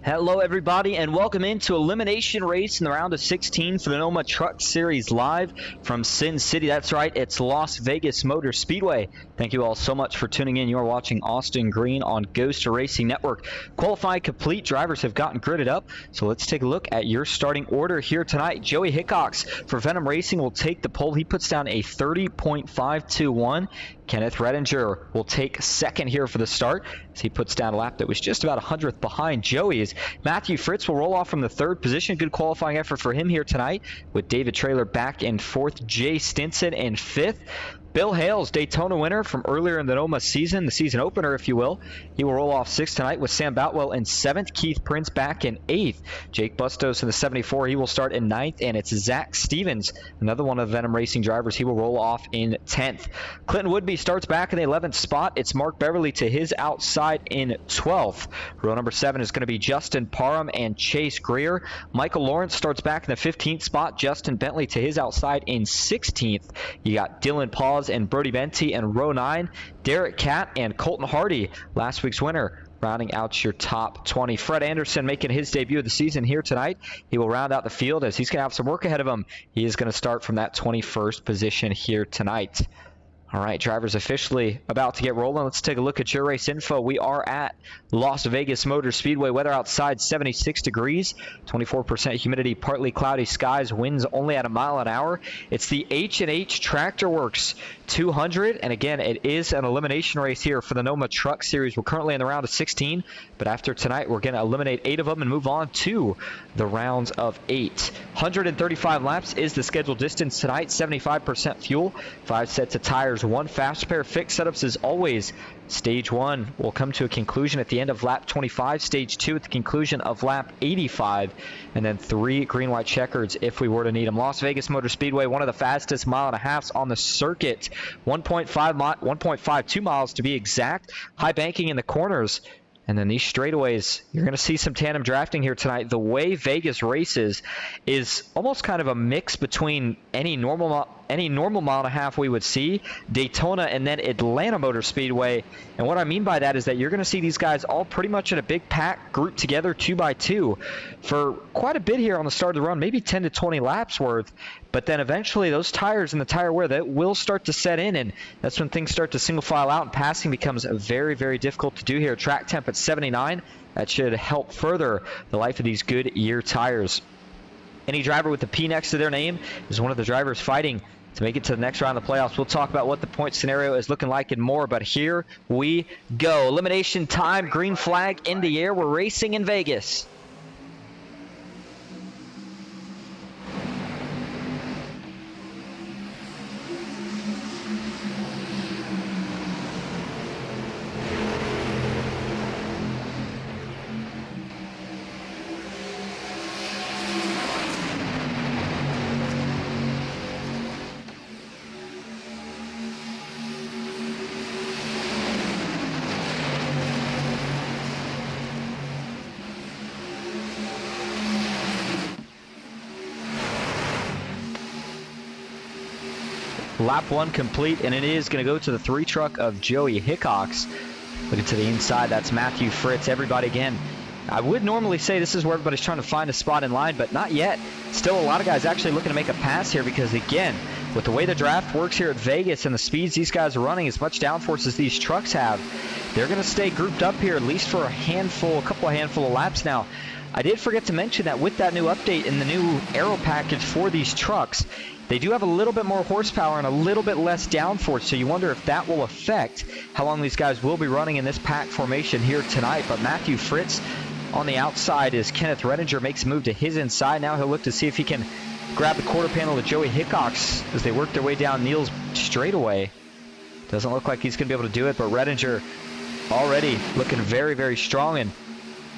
Hello everybody and welcome into elimination race in the round of 16 for the NOMA Truck Series live from Sin City. That's right, it's Las Vegas Motor Speedway. Thank you all so much for tuning in. You are watching Austin Green on Ghost Racing Network. Qualifying complete, drivers have gotten gridded up, so let's take a look at your starting order here tonight. Joey Hickox for Venom Racing will take the pole. He puts down a 30.521. Kenneth Redinger will take second here for the start as he puts down a lap that was just about 100th behind Joey's. Matthew Fritz will roll off from the third position. Good qualifying effort for him here tonight with David Traylor back in fourth, Jay Stinson in fifth. Bill Hales, Daytona winner from earlier in the NOMA season, the season opener, if you will. He will roll off sixth tonight with Sam Boutwell in seventh. Keith Prince back in eighth. Jake Bustos in the 74. He will start in ninth. And it's Zach Stevens, another one of the Venom Racing drivers. He will roll off in 10th. Clinton Woodby starts back in the 11th spot. It's Mark Beverly to his outside in 12th. Row number 7 is going to be Justin Parham and Chase Greer. Michael Lawrence starts back in the 15th spot. Justin Bentley to his outside in 16th. You got Dylan Paws and Brody Benty in row 9. Derek Catt and Colton Hardy, last week's winner, rounding out your top 20. Fred Anderson making his debut of the season here tonight. He will round out the field as he's going to have some work ahead of him. He is going to start from that 21st position here tonight. All right, drivers officially about to get rolling. Let's take a look at your race info. We are at Las Vegas Motor Speedway. Weather outside 76 degrees, 24% humidity, partly cloudy skies, winds only at a mile an hour. It's the H&H Tractor Works 200, and again, it is an elimination race here for the NOMA Truck Series. We're currently in the round of 16, but after tonight, we're going to eliminate 8 of them and move on to the rounds of 8. 135 laps is the scheduled distance tonight, 75% fuel, 5 sets of tires, 1 fast pair. Fixed setups as always. Stage 1 will come to a conclusion at the end of lap 25. Stage 2 at the conclusion of lap 85. And then 3 green-white checkers if we were to need them. Las Vegas Motor Speedway, one of the fastest mile-and-a-halfs on the circuit. 1.52 miles to be exact. High banking in the corners. And then these straightaways, you're going to see some tandem drafting here tonight. The way Vegas races is almost kind of a mix between any normal mile and a half we would see, Daytona, and then Atlanta Motor Speedway. And what I mean by that is that you're going to see these guys all pretty much in a big pack grouped together 2 by 2 for quite a bit here on the start of the run, maybe 10 to 20 laps worth. But then eventually those tires and the tire wear, that will start to set in, and that's when things start to single file out and passing becomes very, very difficult to do here. Track temp at 79. That should help further the life of these Goodyear tires. Any driver with the P next to their name is one of the drivers fighting to make it to the next round of the playoffs. We'll talk about what the point scenario is looking like and more, but here we go. Elimination time, green flag in the air. We're racing in Vegas. Lap 1 complete, and it is going to go to the 3 truck of Joey Hickox. Looking to the inside, that's Matthew Fritz. Everybody again, I would normally say this is where everybody's trying to find a spot in line, but not yet. Still a lot of guys actually looking to make a pass here because, again, with the way the draft works here at Vegas and the speeds these guys are running, as much downforce as these trucks have, they're going to stay grouped up here at least for a couple of laps now. I did forget to mention that with that new update and the new aero package for these trucks, they do have a little bit more horsepower and a little bit less downforce, so you wonder if that will affect how long these guys will be running in this pack formation here tonight. But Matthew Fritz on the outside as Kenneth Redinger makes a move to his inside. Now he'll look to see if he can grab the quarter panel of Joey Hickox as they work their way down Neal's straightaway. Doesn't look like he's going to be able to do it, but Redinger already looking very, very strong. And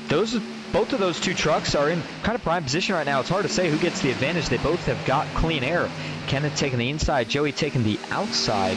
both of those 2 trucks are in kind of prime position right now. It's hard to say who gets the advantage. They both have got clean air. Kenneth taking the inside, Joey taking the outside.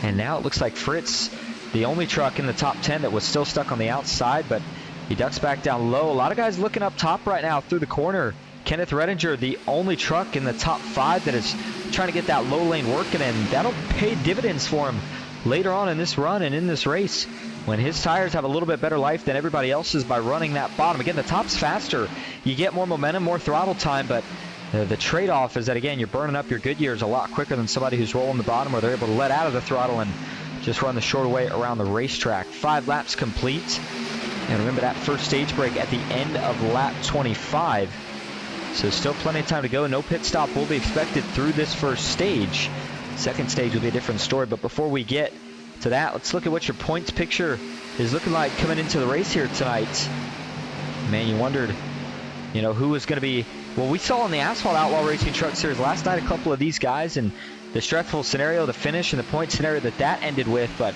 And now it looks like Fritz, the only truck in the top 10 that was still stuck on the outside, but he ducks back down low. A lot of guys looking up top right now through the corner. Kenneth Redinger, the only truck in the top 5 that is trying to get that low lane working, and that'll pay dividends for him later on in this run and in this race. when his tires have a little bit better life than everybody else's by running that bottom. Again, the top's faster. You get more momentum, more throttle time, but the trade-off is that, again, you're burning up your good gears a lot quicker than somebody who's rolling the bottom where they're able to let out of the throttle and just run the shorter way around the racetrack. 5 laps complete. And remember that first stage break at the end of lap 25. So still plenty of time to go. No pit stop will be expected through this first stage. Second stage will be a different story. But before we get to that, let's look at what your points picture is looking like coming into the race here tonight. Man, you wondered, you know, who was going to be... Well, we saw in the Asphalt Outlaw Racing Truck Series last night a couple of these guys, and the stressful scenario, the finish, and the point scenario that ended with. But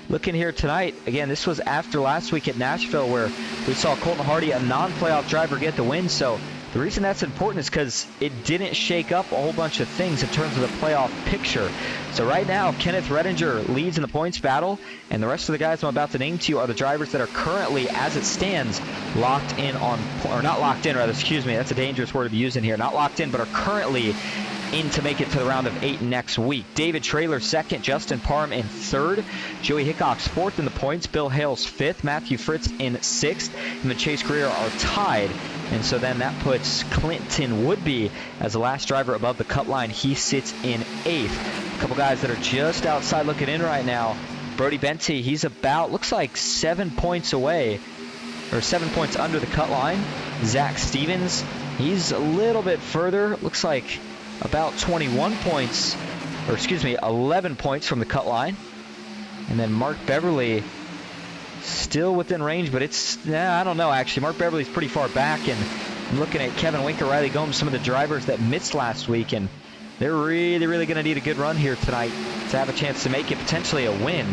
looking here tonight, again, this was after last week at Nashville where we saw Colton Hardy, a non-playoff driver, get the win. So the reason that's important is because it didn't shake up a whole bunch of things in terms of the playoff picture. So right now, Kenneth Redinger leads in the points battle, and the rest of the guys I'm about to name to you are the drivers that are currently, as it stands, locked in on, or not locked in, rather, excuse me, that's a dangerous word to be using here, not locked in, but are currently in to make it to the round of 8 next week. David Traylor second, Justin Parham in third, Joey Hickox fourth in the points, Bill Hales fifth, Matthew Fritz in sixth, and then Chase Greer are tied. And so then that puts Clinton Woodby as the last driver above the cut line. He sits in eighth. A couple guys that are just outside looking in right now. Brody Benty, he's about, looks like 7 points away, or 7 points under the cut line. Zach Stevens, he's a little bit further, looks like about 21 points, or excuse me, 11 points from the cut line. And then Mark Beverly, still within range, but it's, I don't know actually. Mark Beverly's pretty far back, and I'm looking at Kevin Winker, Riley Gomes, some of the drivers that missed last week, and they're really going to need a good run here tonight to have a chance to make it potentially a win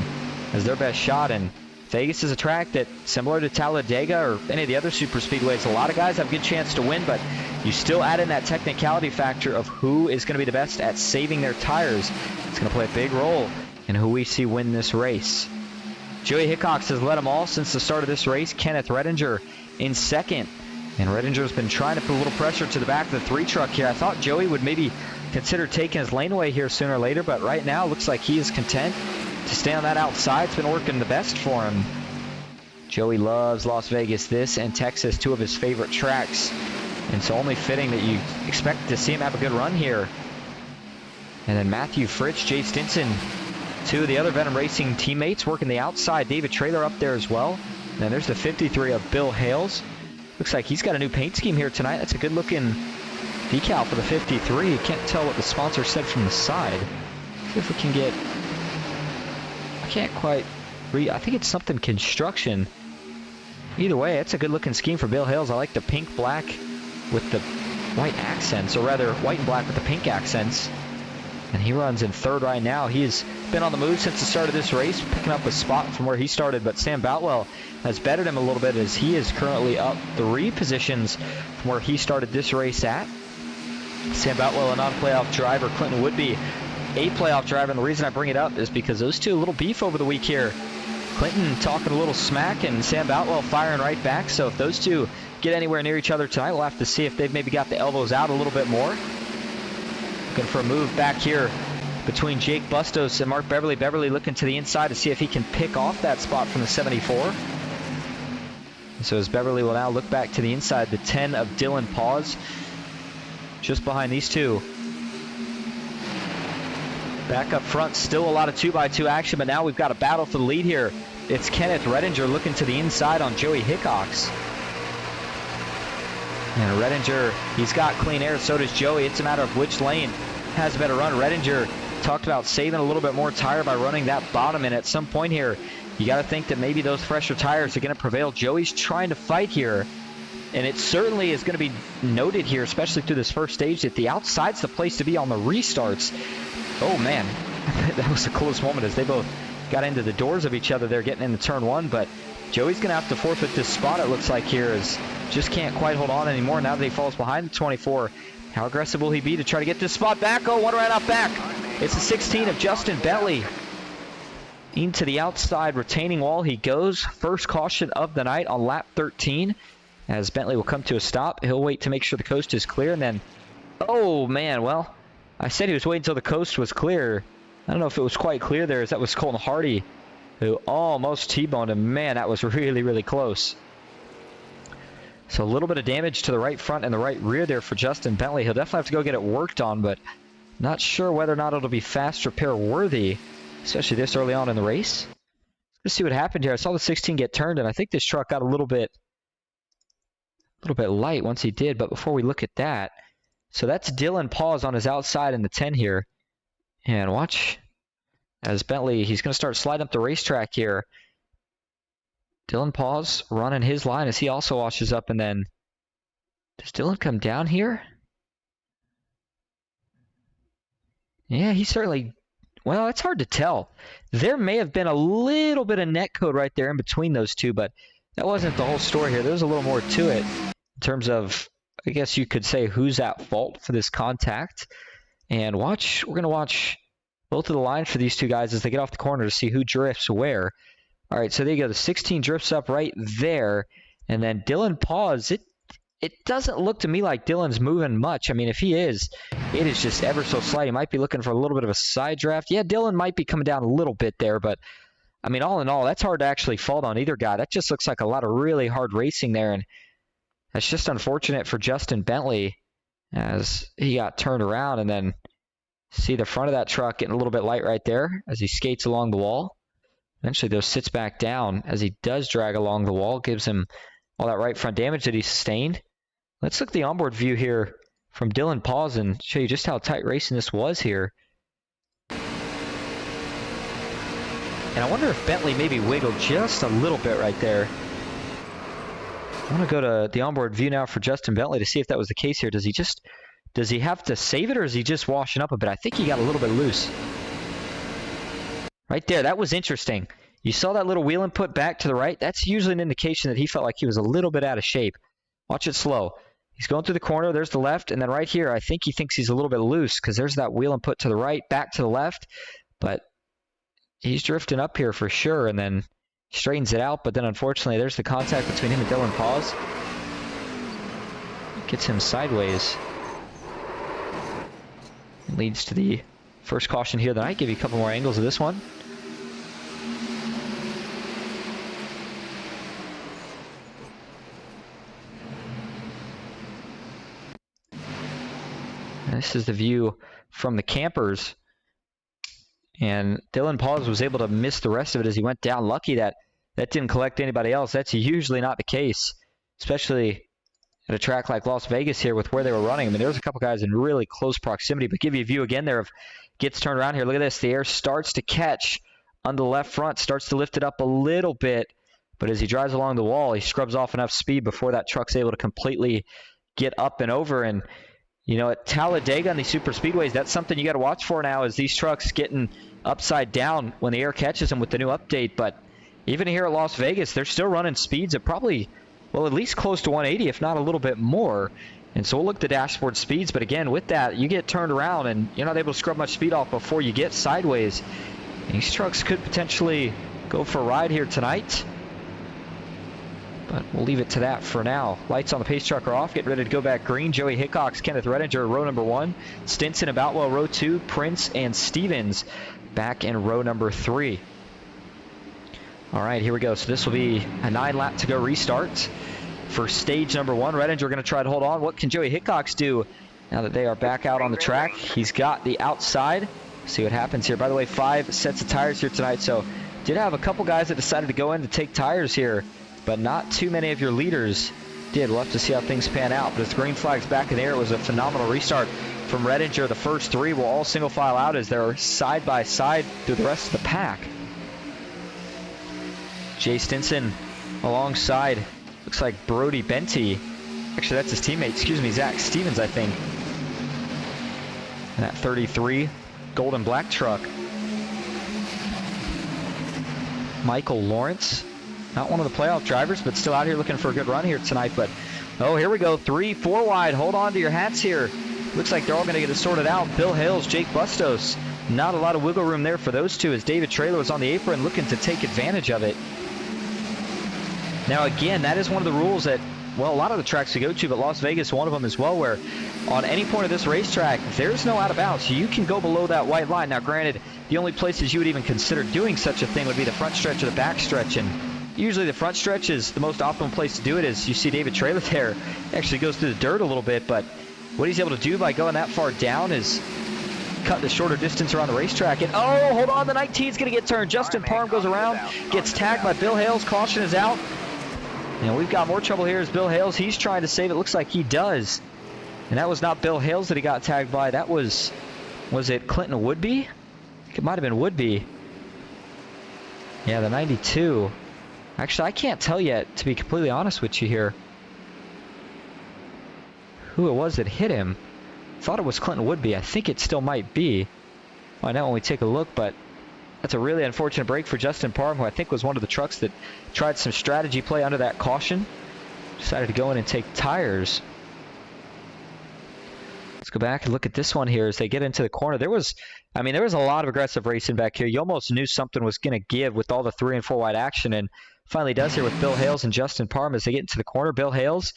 as their best shot. And Vegas is a track that, similar to Talladega or any of the other super speedways, a lot of guys have a good chance to win, but you still add in that technicality factor of who is going to be the best at saving their tires. It's going to play a big role in who we see win this race. Joey Hickox has led them all since the start of this race. Kenneth Redinger in second. And Redinger's been trying to put a little pressure to the back of the 3 truck here. I thought Joey would maybe consider taking his lane away here sooner or later, but right now looks like he is content to stay on that outside. It's been working the best for him. Joey loves Las Vegas, this and Texas, 2 of his favorite tracks. And so only fitting that you expect to see him have a good run here. And then Matthew Fritz, Jay Stinson, 2 of the other Venom Racing teammates working the outside. David Traylor up there as well. And then there's the 53 of Bill Hales. Looks like he's got a new paint scheme here tonight. That's a good looking decal for the 53. You can't tell what the sponsor said from the side. See if we can get, I can't quite read. I think it's something construction. Either way, it's a good looking scheme for Bill Hales. I like the pink black with the white accents, or rather white and black with the pink accents. And he runs in third right now. He's been on the move since the start of this race, picking up a spot from where he started, but Sam Boutwell has bettered him a little bit as he is currently up 3 positions from where he started this race at. Sam Boutwell, a non-playoff driver. Clinton Woodby, a playoff driver, and the reason I bring it up is because those two, a little beef over the week here. Clinton talking a little smack and Sam Boutwell firing right back, so if those two get anywhere near each other tonight, we'll have to see if they've maybe got the elbows out a little bit more. Looking for a move back here between Jake Bustos and Mark Beverly. Beverly looking to the inside to see if he can pick off that spot from the 74. So as Beverly will now look back to the inside, the 10 of Dylan Paws just behind these two. Back up front, still a lot of 2x2 action, but now we've got a battle for the lead here. It's Kenneth Redinger looking to the inside on Joey Hickox. And Redinger, he's got clean air, so does Joey. It's a matter of which lane has a better run. Redinger talked about saving a little bit more tire by running that bottom, and at some point here, you got to think that maybe those fresher tires are going to prevail. Joey's trying to fight here, and it certainly is going to be noted here, especially through this first stage, that the outside's the place to be on the restarts. Oh, man, that was a close moment as they both got into the doors of each other there getting into turn 1, but Joey's going to have to forfeit this spot, it looks like here, as just can't quite hold on anymore now that he falls behind the 24. How aggressive will he be to try to get this spot back? Oh, one right off back. It's the 16 of Justin Bentley. Into the outside retaining wall he goes. First caution of the night on lap 13. As Bentley will come to a stop, he'll wait to make sure the coast is clear, and then, oh man, well, I said he was waiting until the coast was clear. I don't know if it was quite clear there, as that was Colton Hardy who almost T-boned him. Man, that was really, really close. So a little bit of damage to the right front and the right rear there for Justin Bentley. He'll definitely have to go get it worked on, but not sure whether or not it'll be fast repair worthy, especially this early on in the race. Let's see what happened here. I saw the 16 get turned, and I think this truck got a little bit light once he did. But before we look at that, so that's Dylan Paws on his outside in the 10 here. And watch as Bentley, he's going to start sliding up the racetrack here. Dylan Paws running his line as he also washes up, and then does Dylan come down here? Yeah, he certainly, well, it's hard to tell. There may have been a little bit of net code right there in between those two, but that wasn't the whole story here. There's a little more to it in terms of, I guess you could say, who's at fault for this contact. And watch, we're going to watch both of the lines for these two guys as they get off the corner to see who drifts where. All right, so there you go. The 16 drifts up right there. And then Dylan Paws, it doesn't look to me like Dylan's moving much. I mean, if he is, it is just ever so slight. He might be looking for a little bit of a side draft. Yeah, Dylan might be coming down a little bit there, but I mean, all in all, that's hard to actually fault on either guy. That just looks like a lot of really hard racing there, and that's just unfortunate for Justin Bentley as he got turned around, and then see the front of that truck getting a little bit light right there as he skates along the wall. Eventually, though, sits back down as he does drag along the wall, gives him all that right front damage that he sustained. Let's look at the onboard view here from Dylan Paws and show you just how tight racing this was here. And I wonder if Bentley maybe wiggled just a little bit right there. I want to go to the onboard view now for Justin Bentley to see if that was the case here. Does he have to save it, or is he just washing up a bit? I think he got a little bit loose. Right there, that was interesting. You saw that little wheel input back to the right. That's usually an indication that he felt like he was a little bit out of shape. Watch it slow. He's going through the corner. There's the left. And then right here, I think he thinks he's a little bit loose because there's that wheel input to the right, back to the left. But he's drifting up here for sure, and then straightens it out. But then unfortunately, there's the contact between him and Dylan Paws. Gets him sideways. Leads to the first caution here of the night. Give you a couple more angles of this one. This is the view from the campers. And Dylan Paws was able to miss the rest of it as he went down. Lucky that didn't collect anybody else. That's usually not the case, especially at a track like Las Vegas here with where they were running. I mean, there was a couple guys in really close proximity, but give you a view again there of gets turned around here. Look at this. The air starts to catch on the left front, starts to lift it up a little bit, but as he drives along the wall, he scrubs off enough speed before that truck's able to completely get up and over. And you know, at Talladega on these super speedways, that's something you got to watch for now, is these trucks getting upside down when the air catches them with the new update. But even here at Las Vegas, they're still running speeds of probably, well, at least close to 180, if not a little bit more. And so we'll look at the dashboard speeds. But again, with that, you get turned around and you're not able to scrub much speed off before you get sideways. These trucks could potentially go for a ride here tonight. But we'll leave it to that for now. Lights on the pace truck are off. Get ready to go back green. Joey Hickox, Kenneth Redinger, row number 1. Stinson and Boutwell, row 2. Prince and Stevens back in row number 3. All right, here we go. So this will be a 9-lap to go restart for stage number 1. Redinger going to try to hold on. What can Joey Hickox do now that they are back out on the track? He's got the outside. See what happens here. By the way, 5 sets of tires here tonight. So did have a couple guys that decided to go in to take tires here, but not too many of your leaders did. We'll have to see how things pan out. But as the green flag's back in the air, it was a phenomenal restart from Redinger. The first 3 will all single file out as they're side by side through the rest of the pack. Jay Stinson alongside, looks like Brody Benty. Actually, that's his teammate, excuse me, Zach Stevens, I think. And that 33 gold and black truck. Michael Lawrence. Not one of the playoff drivers, but still out here looking for a good run here tonight. But, oh, here we go. 3, 4 wide. Hold on to your hats here. Looks like they're all going to get it sorted out. Bill Hales, Jake Bustos. Not a lot of wiggle room there for those two as David Traylor was on the apron looking to take advantage of it. Now, again, that is one of the rules that well, a lot of the tracks we go to, but Las Vegas, one of them as well, where on any point of this racetrack, there's no out of bounds. So you can go below that white line. Now, granted, the only places you would even consider doing such a thing would be the front stretch or the back stretch. And usually the front stretch is the most optimal place to do it. As you see David Traylor there, actually goes through the dirt a little bit, but what he's able to do by going that far down is cut the shorter distance around the racetrack. And oh, hold on, the 19's going to get turned. Justin Parham goes around, gets tagged by Bill Hales. Caution is out. And we've got more trouble here as Bill Hales, he's trying to save it. Looks like he does. And that was not Bill Hales that he got tagged by. That was it Clinton Woodby? I think it might have been Woodby. Yeah, the 92. Actually, I can't tell yet, to be completely honest with you here, who it was that hit him. Thought it was Clinton Woodby. I think it still might be. Find out when we take a look, but that's a really unfortunate break for Justin Parham, who I think was one of the trucks that tried some strategy play under that caution. Decided to go in and take tires. Let's go back and look at this one here as they get into the corner. There was a lot of aggressive racing back here. You almost knew something was going to give with all the 3 and 4 wide action, and finally does here with Bill Hales and Justin Parham as they get into the corner. Bill Hales,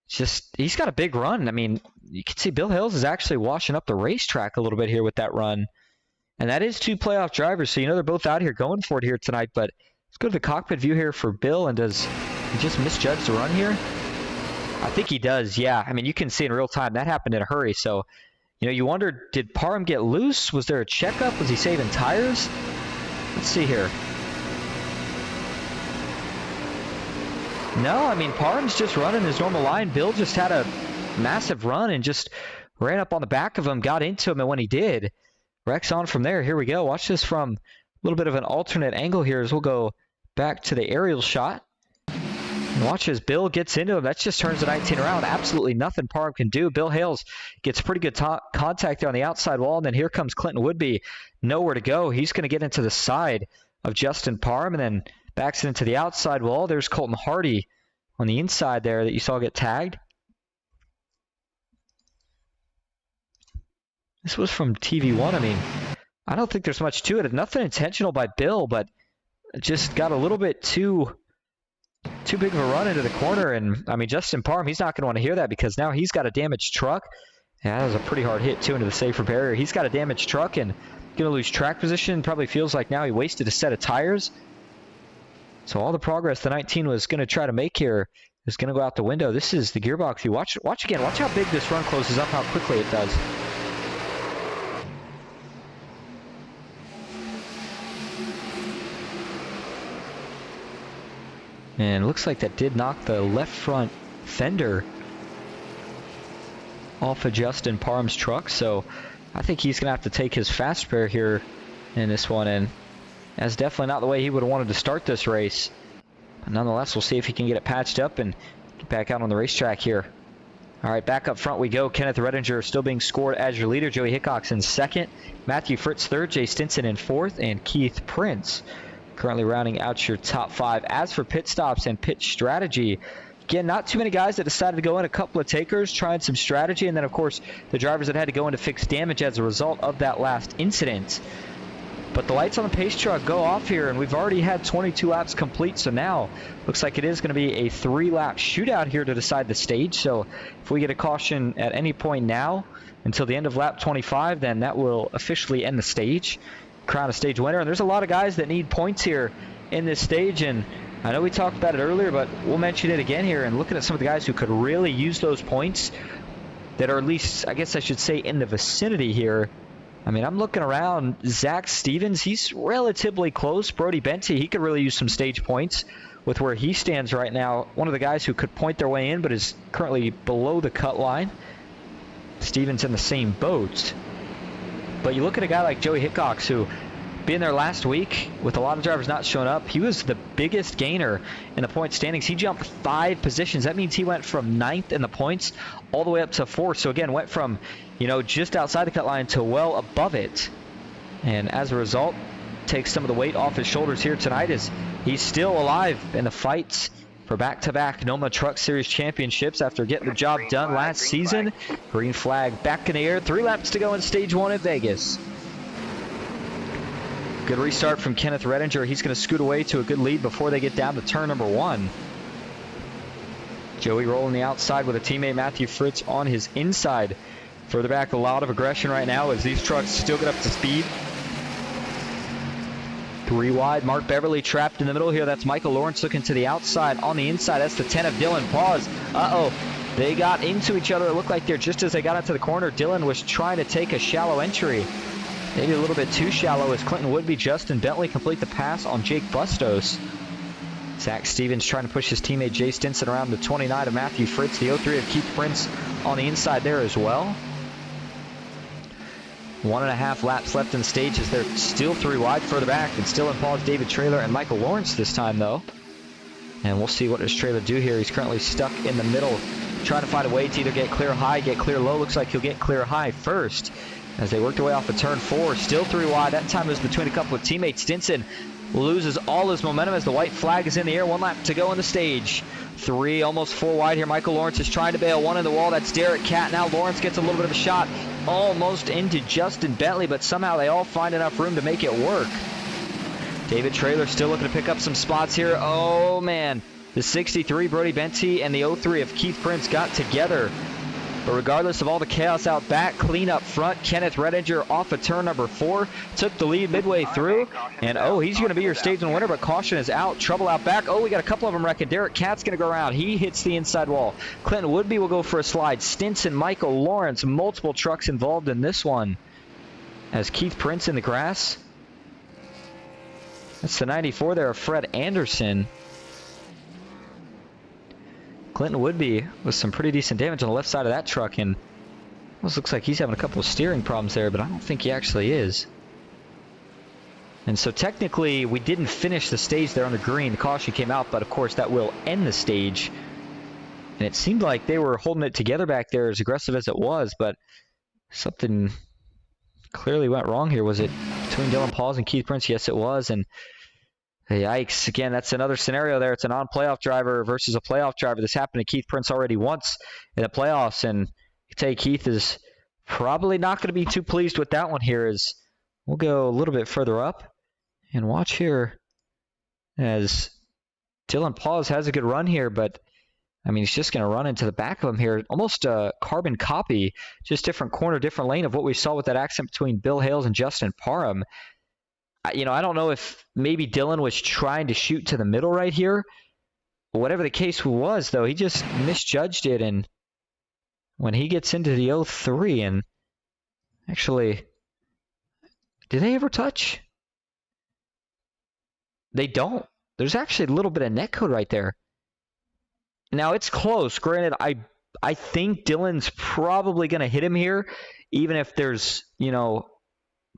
he's got a big run. I mean, you can see Bill Hales is actually washing up the racetrack a little bit here with that run. And that is 2 playoff drivers, so you know they're both out here going for it here tonight. But let's go to the cockpit view here for Bill. And does he just misjudge the run here? I think he does, yeah. I mean, you can see in real time that happened in a hurry. So, you know, you wonder, did Parham get loose? Was there a checkup? Was he saving tires? Let's see here. No, I mean, Parham's just running his normal line. Bill just had a massive run and just ran up on the back of him, got into him, and when he did, Rex on from there. Here we go. Watch this from a little bit of an alternate angle here as we'll go back to the aerial shot. And watch as Bill gets into him. That just turns the 19 around. Absolutely nothing Parham can do. Bill Hales gets pretty good contact there on the outside wall, and then here comes Clinton Woodby. Nowhere to go. He's going to get into the side of Justin Parham and then backs it into the outside wall. There's Colton Hardy on the inside there that you saw get tagged. This was from TV1. I mean, I don't think there's much to it. Nothing intentional by Bill, but it just got a little bit too big of a run into the corner. And, I mean, Justin Parham, he's not going to want to hear that because now he's got a damaged truck. Yeah, that was a pretty hard hit, too, into the safer barrier. He's got a damaged truck and going to lose track position. Probably feels like now he wasted a set of tires. So all the progress the 19 was going to try to make here is going to go out the window. This is the gearbox view. Watch again. Watch how big this run closes up, how quickly it does. And it looks like that did knock the left front fender off of Justin Parham's truck. So I think he's going to have to take his fast spare here in this one. And that's definitely not the way he would have wanted to start this race. But nonetheless, we'll see if he can get it patched up and get back out on the racetrack here. All right, back up front we go. Kenneth Redinger still being scored as your leader. Joey Hickox in second. Matthew Fritz third. Jay Stinson in fourth. And Keith Prince currently rounding out your top 5. As for pit stops and pit strategy, again, not too many guys that decided to go in. A couple of takers trying some strategy, and then of course the drivers that had to go in to fix damage as a result of that last incident. But the lights on the pace truck go off here, and we've already had 22 laps complete, so now looks like it is going to be a 3-lap shootout here to decide the stage. So if we get a caution at any point now until the end of lap 25, then that will officially end the stage, crown a stage winner. And there's a lot of guys that need points here in this stage, and I know we talked about it earlier, but we'll mention it again here. And looking at some of the guys who could really use those points that are at least, I guess I should say, in the vicinity here. I mean, I'm looking around. Zach Stevens, he's relatively close. Brody Benty, he could really use some stage points with where he stands right now. One of the guys who could point their way in but is currently below the cut line. Stevens in the same boat. But you look at a guy like Joey Hickox, who being there last week with a lot of drivers not showing up, he was the biggest gainer in the point standings. He jumped 5 positions. That means he went from 9th in the points all the way up to 4th. So again, went from, you know, just outside the cut line to well above it. And as a result, takes some of the weight off his shoulders here tonight as he's still alive in the fights for back-to-back NOMA Truck Series championships after getting the job done last season. Green flag back in the air. 3 laps to go in stage 1 at Vegas. Good restart from Kenneth Redinger. He's going to scoot away to a good lead before they get down to turn number 1. Joey rolling the outside with a teammate, Matthew Fritz, on his inside. Further back, a lot of aggression right now as these trucks still get up to speed. 3 wide, Mark Beverly trapped in the middle here. That's Michael Lawrence looking to the outside. On the inside, that's the 10 of Dylan. Pause. Uh-oh. They got into each other. It looked like just as they got into the corner, Dylan was trying to take a shallow entry. Maybe a little bit too shallow as Clinton Woodby, Justin Bentley complete the pass on Jake Bustos. Zach Stevens trying to push his teammate Jay Stinson around the 29 of Matthew Fritz. The 03 of Keith Prince on the inside there as well. 1.5 laps left in the stage as they're still 3 wide further back. And still in pause, David Traylor and Michael Lawrence this time, though. And we'll see what does Traylor do here. He's currently stuck in the middle, trying to find a way to either get clear high, get clear low. Looks like he'll get clear high first as they work their way off of turn 4. Still 3 wide. That time it was between a couple of teammates. Stinson loses all his momentum as the white flag is in the air. 1 lap to go on the stage. 3, almost 4 wide here. Michael Lawrence is trying to bail. 1 in the wall. That's Derek Catt. Now Lawrence gets a little bit of a shot almost into Justin Bentley, but somehow they all find enough room to make it work. David Traylor still looking to pick up some spots here. Oh, man. The 63, Brody Benty, and the 03 of Keith Prince got together. But regardless of all the chaos out back, clean up front, Kenneth Redinger off of turn number 4, took the lead midway through. And, oh, he's going to be your stage winner, but caution is out. Trouble out back. Oh, we got a couple of them wrecking. Derek Catt's going to go around. He hits the inside wall. Clinton Woodby will go for a slide. Stinson, Michael Lawrence, multiple trucks involved in this one. As Keith Prince in the grass. That's the 94 there of Fred Anderson. Clinton Woodby with some pretty decent damage on the left side of that truck, and almost looks like he's having a couple of steering problems there, but I don't think he actually is. And so technically we didn't finish the stage there on the green. The caution came out, but of course that will end the stage. And it seemed like they were holding it together back there, as aggressive as it was, but something clearly went wrong here. Was it between Dylan Pauls and Keith Prince? Yes, it was. And yikes, again, that's another scenario there. It's a non-playoff driver versus a playoff driver. This happened to Keith Prince already once in the playoffs, and you tell you Keith is probably not going to be too pleased with that one here. As we'll go a little bit further up and watch here as Dylan Pauls has a good run here, but I mean, he's just going to run into the back of him here. Almost a carbon copy, just different corner, different lane of what we saw with that accident between Bill Hales and Justin Parham. You know, I don't know if maybe Dylan was trying to shoot to the middle right here. Whatever the case was, though, he just misjudged it. And when he gets into the 03, and actually, did they ever touch? They don't. There's actually a little bit of netcode right there. Now, it's close. Granted, I think Dylan's probably going to hit him here, even if there's, you know,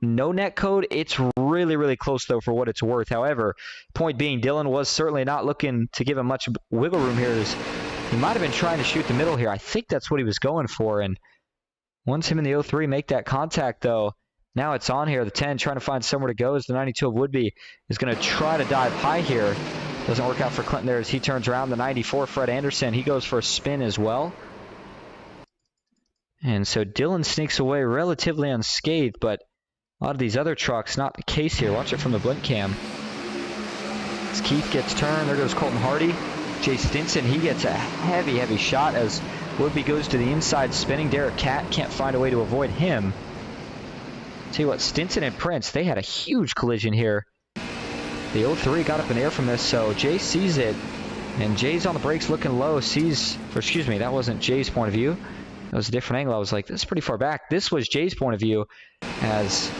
no net code. It's really, really close, though, for what it's worth. However, point being, Dylan was certainly not looking to give him much wiggle room here. He might have been trying to shoot the middle here. I think that's what he was going for. And once him and the 03 make that contact, though, now it's on here. The 10 trying to find somewhere to go as the 92 of Woodby is going to try to dive high here. Doesn't work out for Clinton there as he turns around. The 94, Fred Anderson, he goes for a spin as well. And so Dylan sneaks away relatively unscathed, but a lot of these other trucks, not the case here. Watch it from the blink cam. As Keith gets turned, there goes Colton Hardy. Jay Stinson, he gets a heavy, heavy shot as Woodby goes to the inside spinning. Derek Catt can't find a way to avoid him. Tell you what, Stinson and Prince, they had a huge collision here. The 03 got up in the air from this, so Jay sees it. And Jay's on the brakes looking low, sees, or excuse me, that wasn't Jay's point of view. That was a different angle. I was like, this is pretty far back. This was Jay's point of view as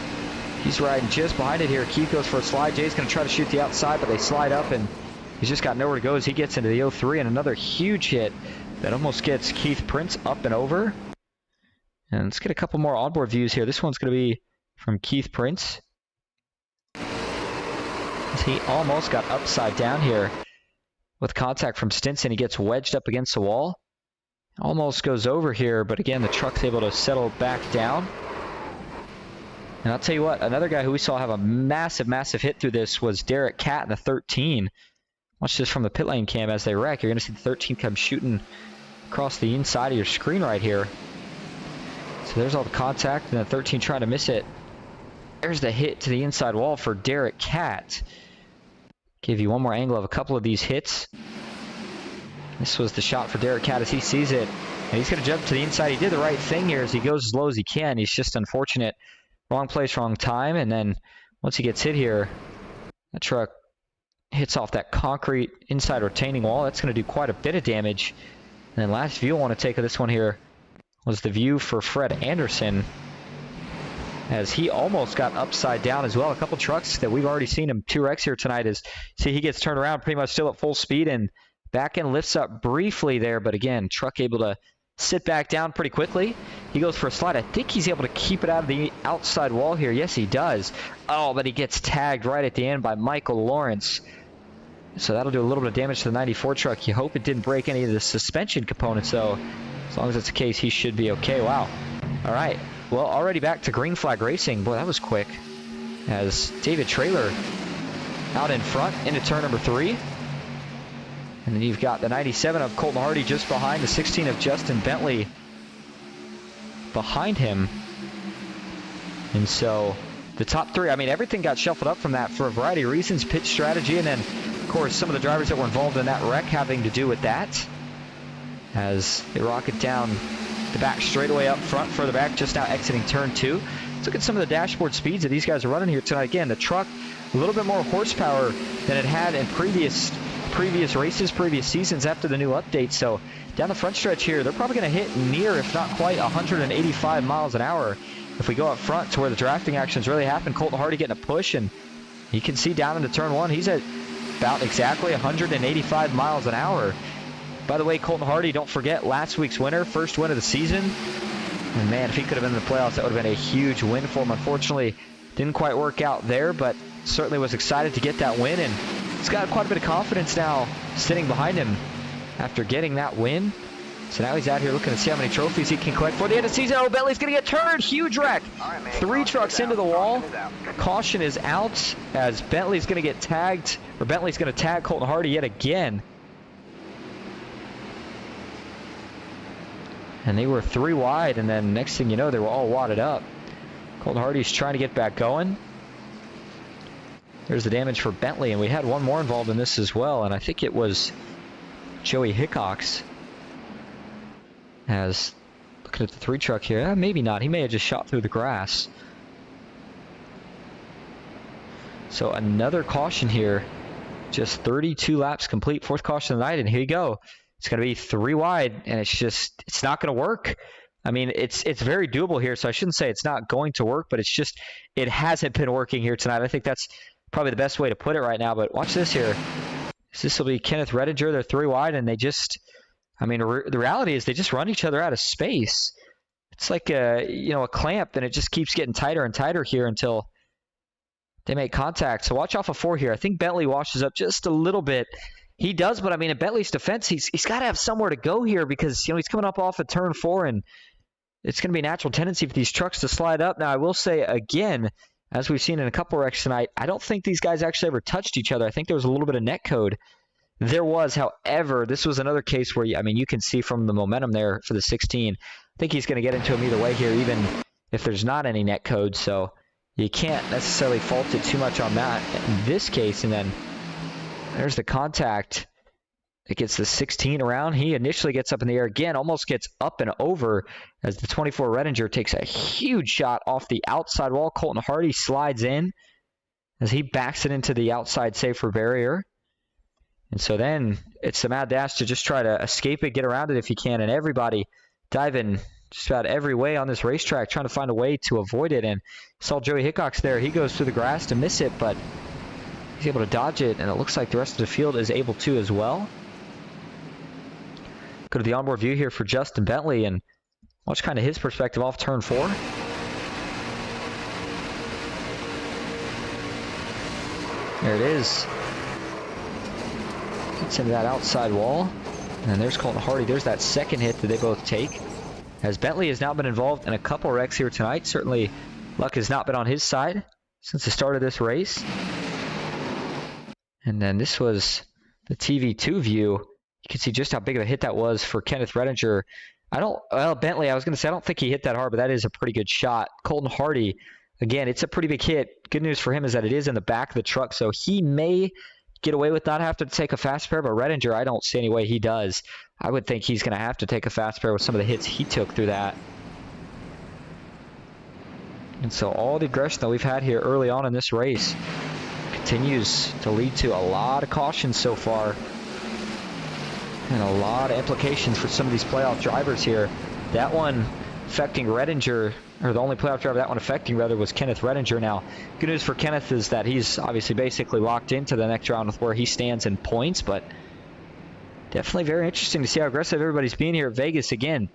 he's riding just behind it here. Keith goes for a slide. Jay's going to try to shoot the outside, but they slide up, and he's just got nowhere to go as he gets into the 03, and another huge hit that almost gets Keith Prince up and over. And let's get a couple more onboard views here. This one's going to be from Keith Prince. He almost got upside down here with contact from Stinson. He gets wedged up against the wall. Almost goes over here, but again, the truck's able to settle back down. And I'll tell you what, another guy who we saw have a massive, massive hit through this was Derek Catt in the 13. Watch this from the pit lane cam as they wreck. You're going to see the 13 come shooting across the inside of your screen right here. So there's all the contact, and the 13 trying to miss it. There's the hit to the inside wall for Derek Catt. Give you one more angle of a couple of these hits. This was the shot for Derek Catt as he sees it. And he's going to jump to the inside. He did the right thing here as he goes as low as he can. He's just unfortunate. Wrong place, wrong time. And then once he gets hit here, that truck hits off that concrete inside retaining wall. That's going to do quite a bit of damage. And then last view I want to take of this one here was the view for Fred Anderson, as he almost got upside down as well. A couple trucks that we've already seen him 2 wrecks here tonight. As see, he gets turned around pretty much still at full speed, and back end lifts up briefly there, but again, truck able to sit back down pretty quickly. He goes for a slide. I think he's able to keep it out of the outside wall here. Yes, he does. Oh, but he gets tagged right at the end by Michael Lawrence. So that'll do a little bit of damage to the 94 truck. You hope it didn't break any of the suspension components, though. As long as that's the case, he should be okay. Wow. All right. Well, already back to green flag racing. Boy, that was quick. As David Traylor out in front into turn number 3. And then you've got the 97 of Colton Hardy just behind, the 16 of Justin Bentley behind him. And so the top 3, I mean, everything got shuffled up from that for a variety of reasons. Pit strategy, and then, of course, some of the drivers that were involved in that wreck having to do with that. As they rocket down the back straightaway up front, further back, just now exiting turn 2. Let's look at some of the dashboard speeds that these guys are running here tonight. Again, the truck, a little bit more horsepower than it had in previous races, previous seasons after the new update. So down the front stretch here, they're probably going to hit near, if not quite, 185 miles an hour. If we go up front to where the drafting actions really happen, Colton Hardy getting a push, and you can see down into turn 1, he's at about exactly 185 miles an hour. By the way, Colton Hardy, don't forget, last week's winner, first win of the season. And man, if he could have been in the playoffs, that would have been a huge win for him. Unfortunately, didn't quite work out there, but certainly was excited to get that win, and he's got quite a bit of confidence now sitting behind him after getting that win. So now he's out here looking to see how many trophies he can collect for the end of the season. Oh, Bentley's going to get turned. Huge wreck. 3 trucks into the wall. Caution is out as Bentley's going to get tagged, or Bentley's going to tag Colton Hardy yet again. And they were 3 wide, and then next thing you know, they were all wadded up. Colton Hardy's trying to get back going. There's the damage for Bentley, and we had one more involved in this as well, and I think it was Joey Hickox. As, looking at the 3 truck here, maybe not. He may have just shot through the grass. So another caution here. Just 32 laps complete, 4th caution of the night, and here you go. It's going to be 3 wide, and it's not going to work. I mean, it's very doable here, so I shouldn't say it's not going to work, but it hasn't been working here tonight. I think that's probably the best way to put it right now, but watch this here. This will be Kenneth Redinger. They're 3 wide, and they just, I mean, the reality is they just run each other out of space. It's like a clamp, and it just keeps getting tighter and tighter here until they make contact. So watch off of 4 here. I think Bentley washes up just a little bit. He does, but I mean, in Bentley's defense, he's got to have somewhere to go here because, he's coming up off of turn 4, and it's going to be a natural tendency for these trucks to slide up. Now, I will say again, as we've seen in a couple wrecks tonight, I don't think these guys actually ever touched each other. I think there was a little bit of net code. There was, however, this was another case where, you can see from the momentum there for the 16. I think he's going to get into him either way here, even if there's not any net code. So you can't necessarily fault it too much on that in this case. And then there's the contact. It gets the 16 around. He initially gets up in the air again, almost gets up and over as the 24 Redinger takes a huge shot off the outside wall. Colton Hardy slides in as he backs it into the outside safer barrier. And so then it's the mad dash to just try to escape it, get around it if you can, and everybody diving just about every way on this racetrack, trying to find a way to avoid it. And saw Joey Hickox there. He goes through the grass to miss it, but he's able to dodge it, and it looks like the rest of the field is able to as well. Go to the onboard view here for Justin Bentley and watch kind of his perspective off turn 4. There it is. Gets into that outside wall. And there's Colton Hardy. There's that second hit that they both take. As Bentley has now been involved in a couple wrecks here tonight. Certainly luck has not been on his side since the start of this race. And then this was the TV2 view. You can see just how big of a hit that was for Kenneth Redinger. Bentley, I was going to say, I don't think he hit that hard, but that is a pretty good shot. Colton Hardy, again, it's a pretty big hit. Good news for him is that it is in the back of the truck, so he may get away with not having to take a fast pair, but Redinger, I don't see any way he does. I would think he's going to have to take a fast pair with some of the hits he took through that. And so all the aggression that we've had here early on in this race continues to lead to a lot of cautions so far. And a lot of implications for some of these playoff drivers here. That one affecting Redinger, or the only playoff driver that one affecting rather, was Kenneth Redinger. Now, good news for Kenneth is that he's obviously basically locked into the next round with where he stands in points, but definitely very interesting to see how aggressive everybody's being here at Vegas. Again,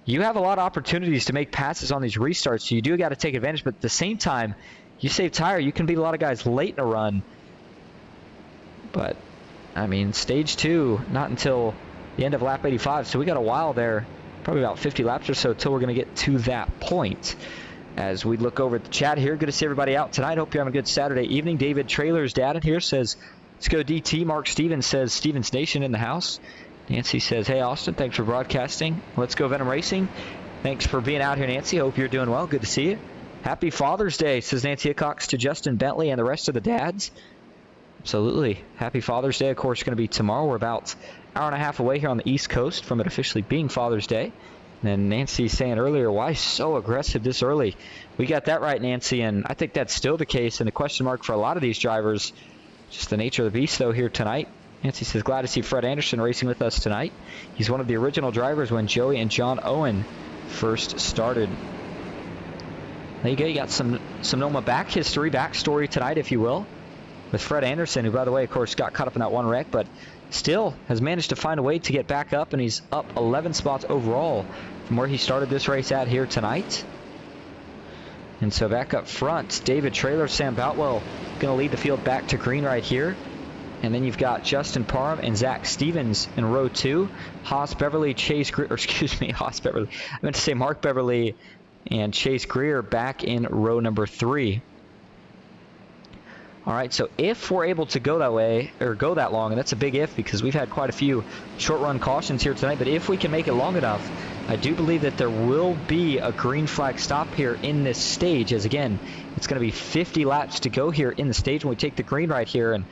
you have a lot of opportunities to make passes on these restarts, so you do got to take advantage, but at the same time, you save tire, you can beat a lot of guys late in a run. But I mean, stage 2, not until the end of lap 85, so we got a while there, probably about 50 laps or so, until we're going to get to that point. As we look over at the chat here, good to see everybody out tonight. Hope you're having a good Saturday evening. David Trailer's dad in here says, let's go DT. Mark Stevens says, Stevens Nation in the house. Nancy says, hey, Austin, thanks for broadcasting. Let's go Venom Racing. Thanks for being out here, Nancy. Hope you're doing well. Good to see you. Happy Father's Day, says Nancy Hickox to Justin Bentley and the rest of the dads. Absolutely. Happy Father's Day. Of course, going to be tomorrow. We're about an hour and a half away here on the East Coast from it officially being Father's Day. And then Nancy saying earlier, why so aggressive this early? We got that right, Nancy, and I think that's still the case. And the question mark for a lot of these drivers, just the nature of the beast, though, here tonight. Nancy says, glad to see Fred Anderson racing with us tonight. He's one of the original drivers when Joey and John Owen first started. There you go. You got some NOMA backstory tonight, if you will, with Fred Anderson, who, by the way, of course, got caught up in that one wreck, but still has managed to find a way to get back up, and he's up 11 spots overall from where he started this race at here tonight. And so back up front, David Trailer, Sam Boutwell going to lead the field back to green right here. And then you've got Justin Parham and Zach Stevens in row 2. Haas Beverly, Chase Greer, or excuse me, Haas Beverly. I meant to say Mark Beverly and Chase Greer back in row number 3. All right, so if we're able to go that way, or go that long, and that's a big if because we've had quite a few short-run cautions here tonight, but if we can make it long enough, I do believe that there will be a green flag stop here in this stage, as again, it's going to be 50 laps to go here in the stage when we take the green right here, and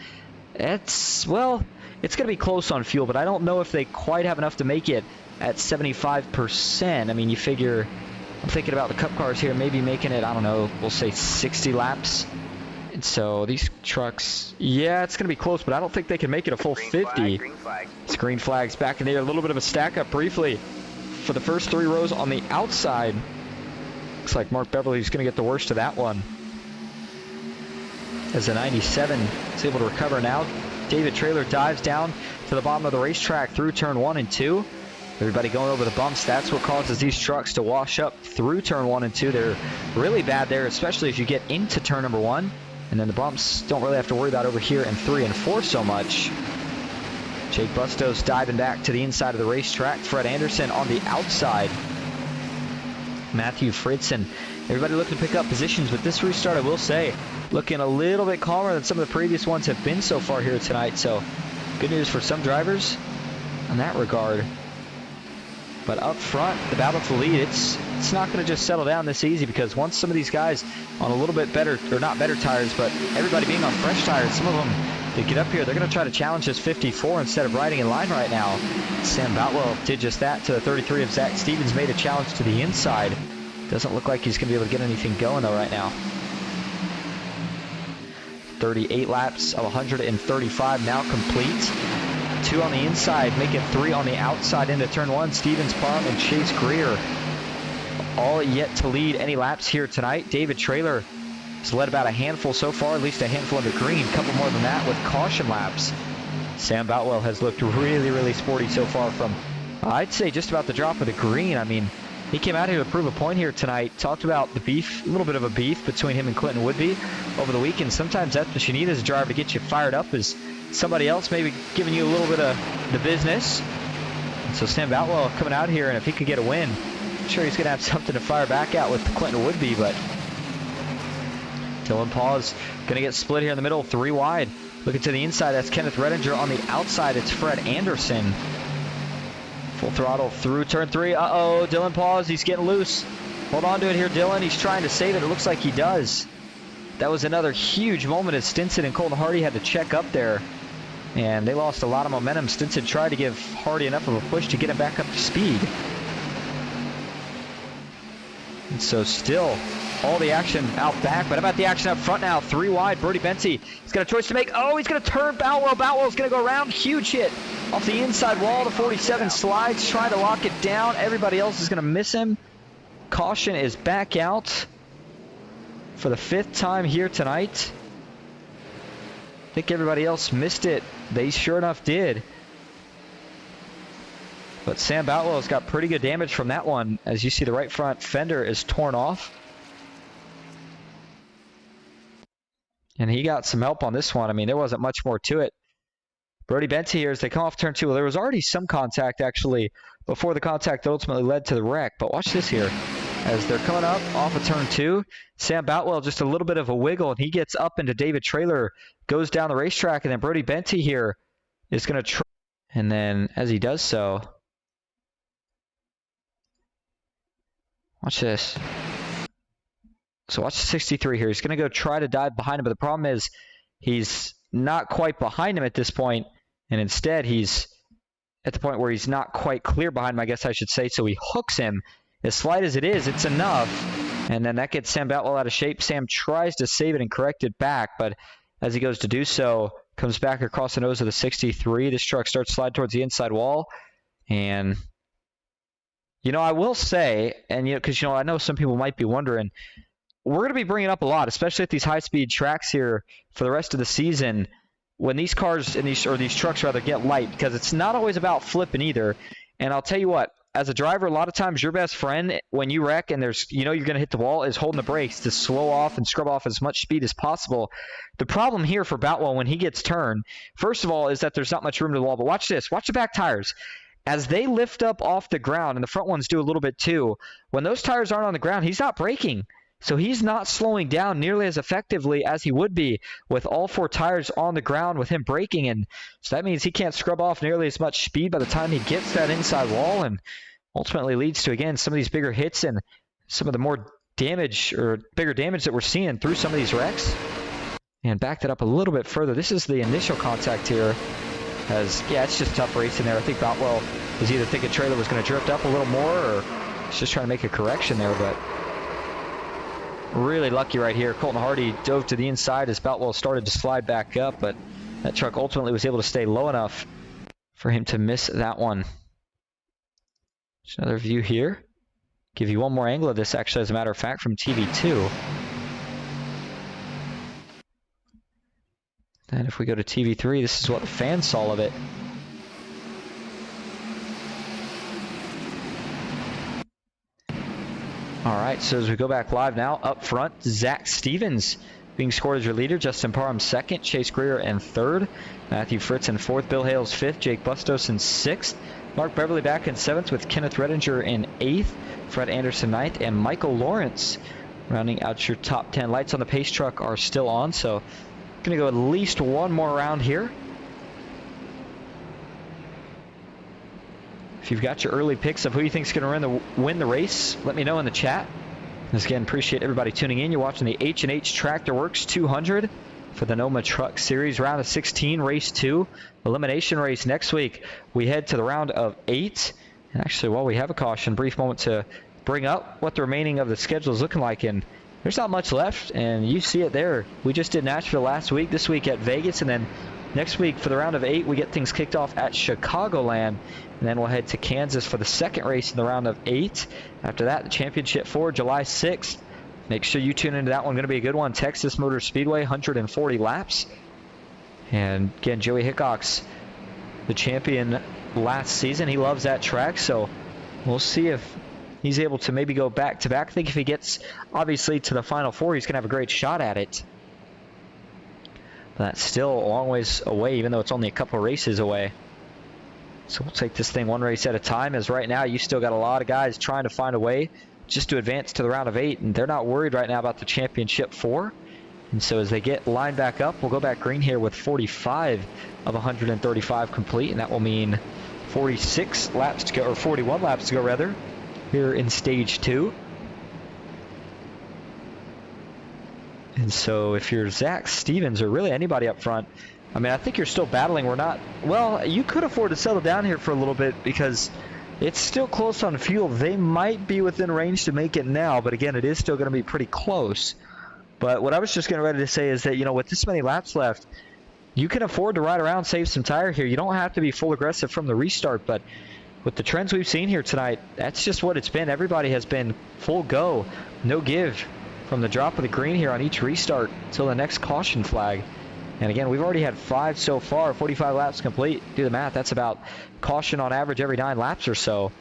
it's, well, it's going to be close on fuel, but I don't know if they quite have enough to make it at 75%. I mean, you figure, I'm thinking about the Cup cars here, maybe making it, I don't know, we'll say 60 laps. And so these trucks, yeah, it's going to be close, but I don't think they can make it a full 50. Green flag. It's green flags back in there. A little bit of a stack up briefly for the first 3 rows on the outside. Looks like Mark Beverly's going to get the worst of that one, as the 97 is able to recover now. David Trailer dives down to the bottom of the racetrack through turn 1 and 2. Everybody going over the bumps. That's what causes these trucks to wash up through turn 1 and 2. They're really bad there, especially if you get into turn number 1. And then the bumps don't really have to worry about over here in 3 and 4 so much. Jake Bustos diving back to the inside of the racetrack. Fred Anderson on the outside. Matthew Fritzen. Everybody looking to pick up positions, but this restart, I will say, looking a little bit calmer than some of the previous ones have been so far here tonight. So good news for some drivers in that regard. But up front, the battle for the lead, it's not going to just settle down this easy, because once some of these guys on a little bit better, or not better tires, but everybody being on fresh tires, some of them, they get up here, they're going to try to challenge this 54 instead of riding in line right now. Sam Boutwell did just that to the 33 of Zach Stevens, made a challenge to the inside. Doesn't look like he's going to be able to get anything going, though, right now. 38 laps of 135 now complete. 2 on the inside, making 3 on the outside into turn 1. Stevens, Parham, and Chase Greer all yet to lead any laps here tonight. David Trailer has led about a handful so far, at least a handful in the green. A couple more than that with caution laps. Sam Boutwell has looked really, really sporty so far from, I'd say, just about the drop of the green. I mean, he came out here to prove a point here tonight. Talked about the beef, a little bit of a beef between him and Clinton Woodby over the weekend. Sometimes that's what you need as a driver to get you fired up, is somebody else maybe giving you a little bit of the business. And so Sam Boutwell coming out here, and if he could get a win, I'm sure he's going to have something to fire back out with Clinton Woodby. But Dylan Paul's going to get split here in the middle, 3 wide. Looking to the inside, that's Kenneth Redinger. On the outside, it's Fred Anderson. Full throttle through turn 3. Uh-oh, Dylan Paws, he's getting loose. Hold on to it here, Dylan. He's trying to save it. It looks like he does. That was another huge moment as Stinson and Colton Hardy had to check up there. and they lost a lot of momentum. Stinson tried to give Hardy enough of a push to get him back up to speed. And so still all the action out back, but how about the action up front now? 3 wide, Brody Benty. He's got a choice to make. Oh, he's going to turn Boutwell. Boutwell's going to go around. Huge hit off the inside wall. The 47 slides, trying to lock it down. Everybody else is going to miss him. Caution is back out for the 5th time here tonight. I think everybody else missed it. They sure enough did. But Sam Boutwell's got pretty good damage from that one. As you see, the right front fender is torn off. And he got some help on this one. I mean, there wasn't much more to it. Brody Benty here, as they come off turn 2. Well, there was already some contact, actually, before the contact that ultimately led to the wreck. But watch this here. As they're coming up off of turn 2, Sam Boutwell just a little bit of a wiggle, and he gets up into David Traylor, goes down the racetrack, and then Brody Benty here is going to try. And then as he does so, watch this. So watch the 63 here. He's going to go try to dive behind him, but the problem is he's not quite behind him at this point, and instead he's at the point where he's not quite clear behind him, I guess I should say, so he hooks him. As slight as it is, it's enough, and then that gets Sam Boutwell out of shape. Sam tries to save it and correct it back, but as he goes to do so, comes back across the nose of the 63. This truck starts to slide towards the inside wall, and you know, I will say, and you know, because you know, I know some people might be wondering, we're going to be bringing up a lot, especially at these high-speed tracks here for the rest of the season, when these cars and these trucks rather get light, because it's not always about flipping either. And I'll tell you what, as a driver, a lot of times your best friend when you wreck and there's, you know, you're going to hit the wall, is holding the brakes to slow off and scrub off as much speed as possible. The problem here for Boutwell when he gets turned, first of all, is that there's not much room to the wall. But watch this. Watch the back tires. As they lift up off the ground, and the front ones do a little bit too, when those tires aren't on the ground, he's not braking. So he's not slowing down nearly as effectively as he would be with all 4 tires on the ground with him braking. And so that means he can't scrub off nearly as much speed by the time he gets that inside wall, and ultimately leads to, again, some of these bigger hits and some of the more damage or bigger damage that we're seeing through some of these wrecks. And back that up a little bit further. This is the initial contact here. As, yeah, it's just tough racing there. I think Boutwell was either thinking Traylor was going to drift up a little more, or he's just trying to make a correction there, but really lucky right here. Colton Hardy dove to the inside as Boutwell started to slide back up, but that truck ultimately was able to stay low enough for him to miss that one. Just another view here. Give you one more angle of this, actually, as a matter of fact, from TV2. And if we go to TV3, this is what the fans saw of it. All right, so as we go back live now, up front, Zach Stevens being scored as your leader, Justin Parham second, Chase Greer in third, Matthew Fritz in fourth, Bill Hales fifth, Jake Bustos in sixth, Mark Beverly back in seventh with Kenneth Redinger in eighth, Fred Anderson ninth, and Michael Lawrence rounding out your top 10. Lights on the pace truck are still on, so going to go at least one more round here. If you've got your early picks of who you think is going to win the race, let me know in the chat. Once again, appreciate everybody tuning in. You're watching the H&H Tractor Works 200 for the NOMA Truck Series, round of 16, race 2, elimination race. Next week, we head to the round of 8. And actually, while we have a caution, brief moment to bring up what the remaining of the schedule is looking like. And there's not much left, and you see it there. We just did Nashville last week, this week at Vegas, and then next week for the round of 8, we get things kicked off at Chicagoland, and then we'll head to Kansas for the second race in the round of 8. After that, the Championship 4, July 6th. Make sure you tune into that one. Going to be a good one. Texas Motor Speedway, 140 laps. And again, Joey Hickox, the champion last season. He loves that track, so we'll see if he's able to maybe go back-to-back. I think if he gets, obviously, to the Final Four, he's going to have a great shot at it. But that's still a long ways away, even though it's only a couple races away. So we'll take this thing one race at a time, as right now you still got a lot of guys trying to find a way just to advance to the round of 8, and they're not worried right now about the Championship 4. And so as they get lined back up, we'll go back green here with 45 of 135 complete, and that will mean 46 laps to go, or 41 laps to go, rather, here in stage 2. And so if you're Zach Stevens, or really anybody up front, I mean, I think you're still battling. We're not... Well, you could afford to settle down here for a little bit because it's still close on fuel. They might be within range to make it now, but again, it is still going to be pretty close. But what I was just getting ready to say is that, you know, with this many laps left, you can afford to ride around, save some tire here. You don't have to be full aggressive from the restart, but with the trends we've seen here tonight, that's just what it's been. Everybody has been full go, no give from the drop of the green here on each restart until the next caution flag. And again, we've already had 5 so far, 45 laps complete. Do the math, that's about caution on average every 9 laps or so.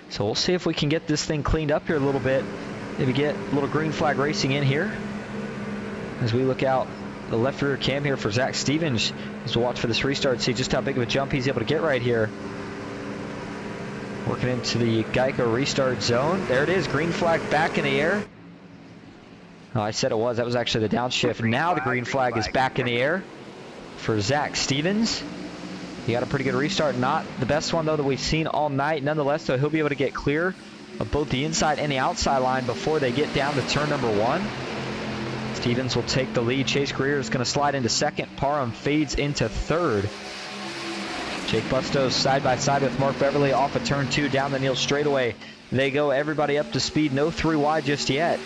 So we'll see if we can get this thing cleaned up here a little bit. Maybe get a little green flag racing in here. As we look out the left rear cam here for Zach Stevens as we watch for this restart, see just how big of a jump he's able to get right here. Working into the Geico restart zone. There it is, green flag back in the air. Oh, I said it was. That was actually the downshift. Now the green flag is back in the air for Zach Stevens. He got a pretty good restart. Not the best one, though, that we've seen all night. Nonetheless, though, he'll be able to get clear of both the inside and the outside line before they get down to turn number 1. Stevens will take the lead. Chase Greer is going to slide into second. Parham fades into third. Jake Bustos side by side with Mark Beverly off of turn 2 down the Neal straightaway. They go everybody up to speed. No 3 wide just yet.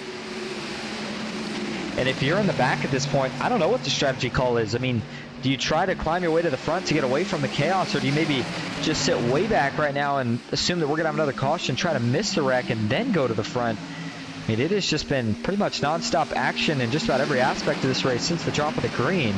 And if you're in the back at this point, I don't know what the strategy call is. I mean, do you try to climb your way to the front to get away from the chaos, or do you maybe just sit way back right now and assume that we're going to have another caution, try to miss the wreck, and then go to the front? I mean, it has just been pretty much nonstop action in just about every aspect of this race since the drop of the green.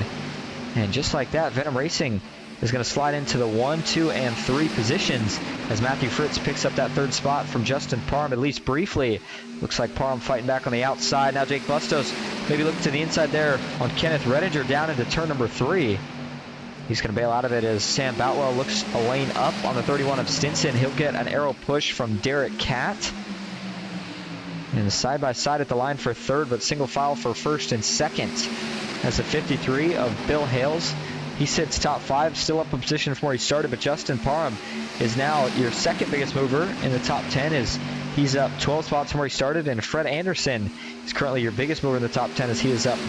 And just like that, Venom Racing is going to slide into the 1, 2, and 3 positions as Matthew Fritz picks up that 3rd spot from Justin Parham, at least briefly. Looks like Parham fighting back on the outside. Now Jake Bustos maybe looking to the inside there on Kenneth Redinger down into turn number 3. He's going to bail out of it as Sam Boutwell looks a lane up on the 31 of Stinson. He'll get an arrow push from Derek Catt. And side by side at the line for 3rd, but single file for 1st and 2nd. That's a 53 of Bill Hales. He sits top 5, still up a position from where he started, but Justin Parham is now your 2nd biggest mover in the top 10 as he's up 12 spots from where he started, and Fred Anderson is currently your biggest mover in the top 10 as he is up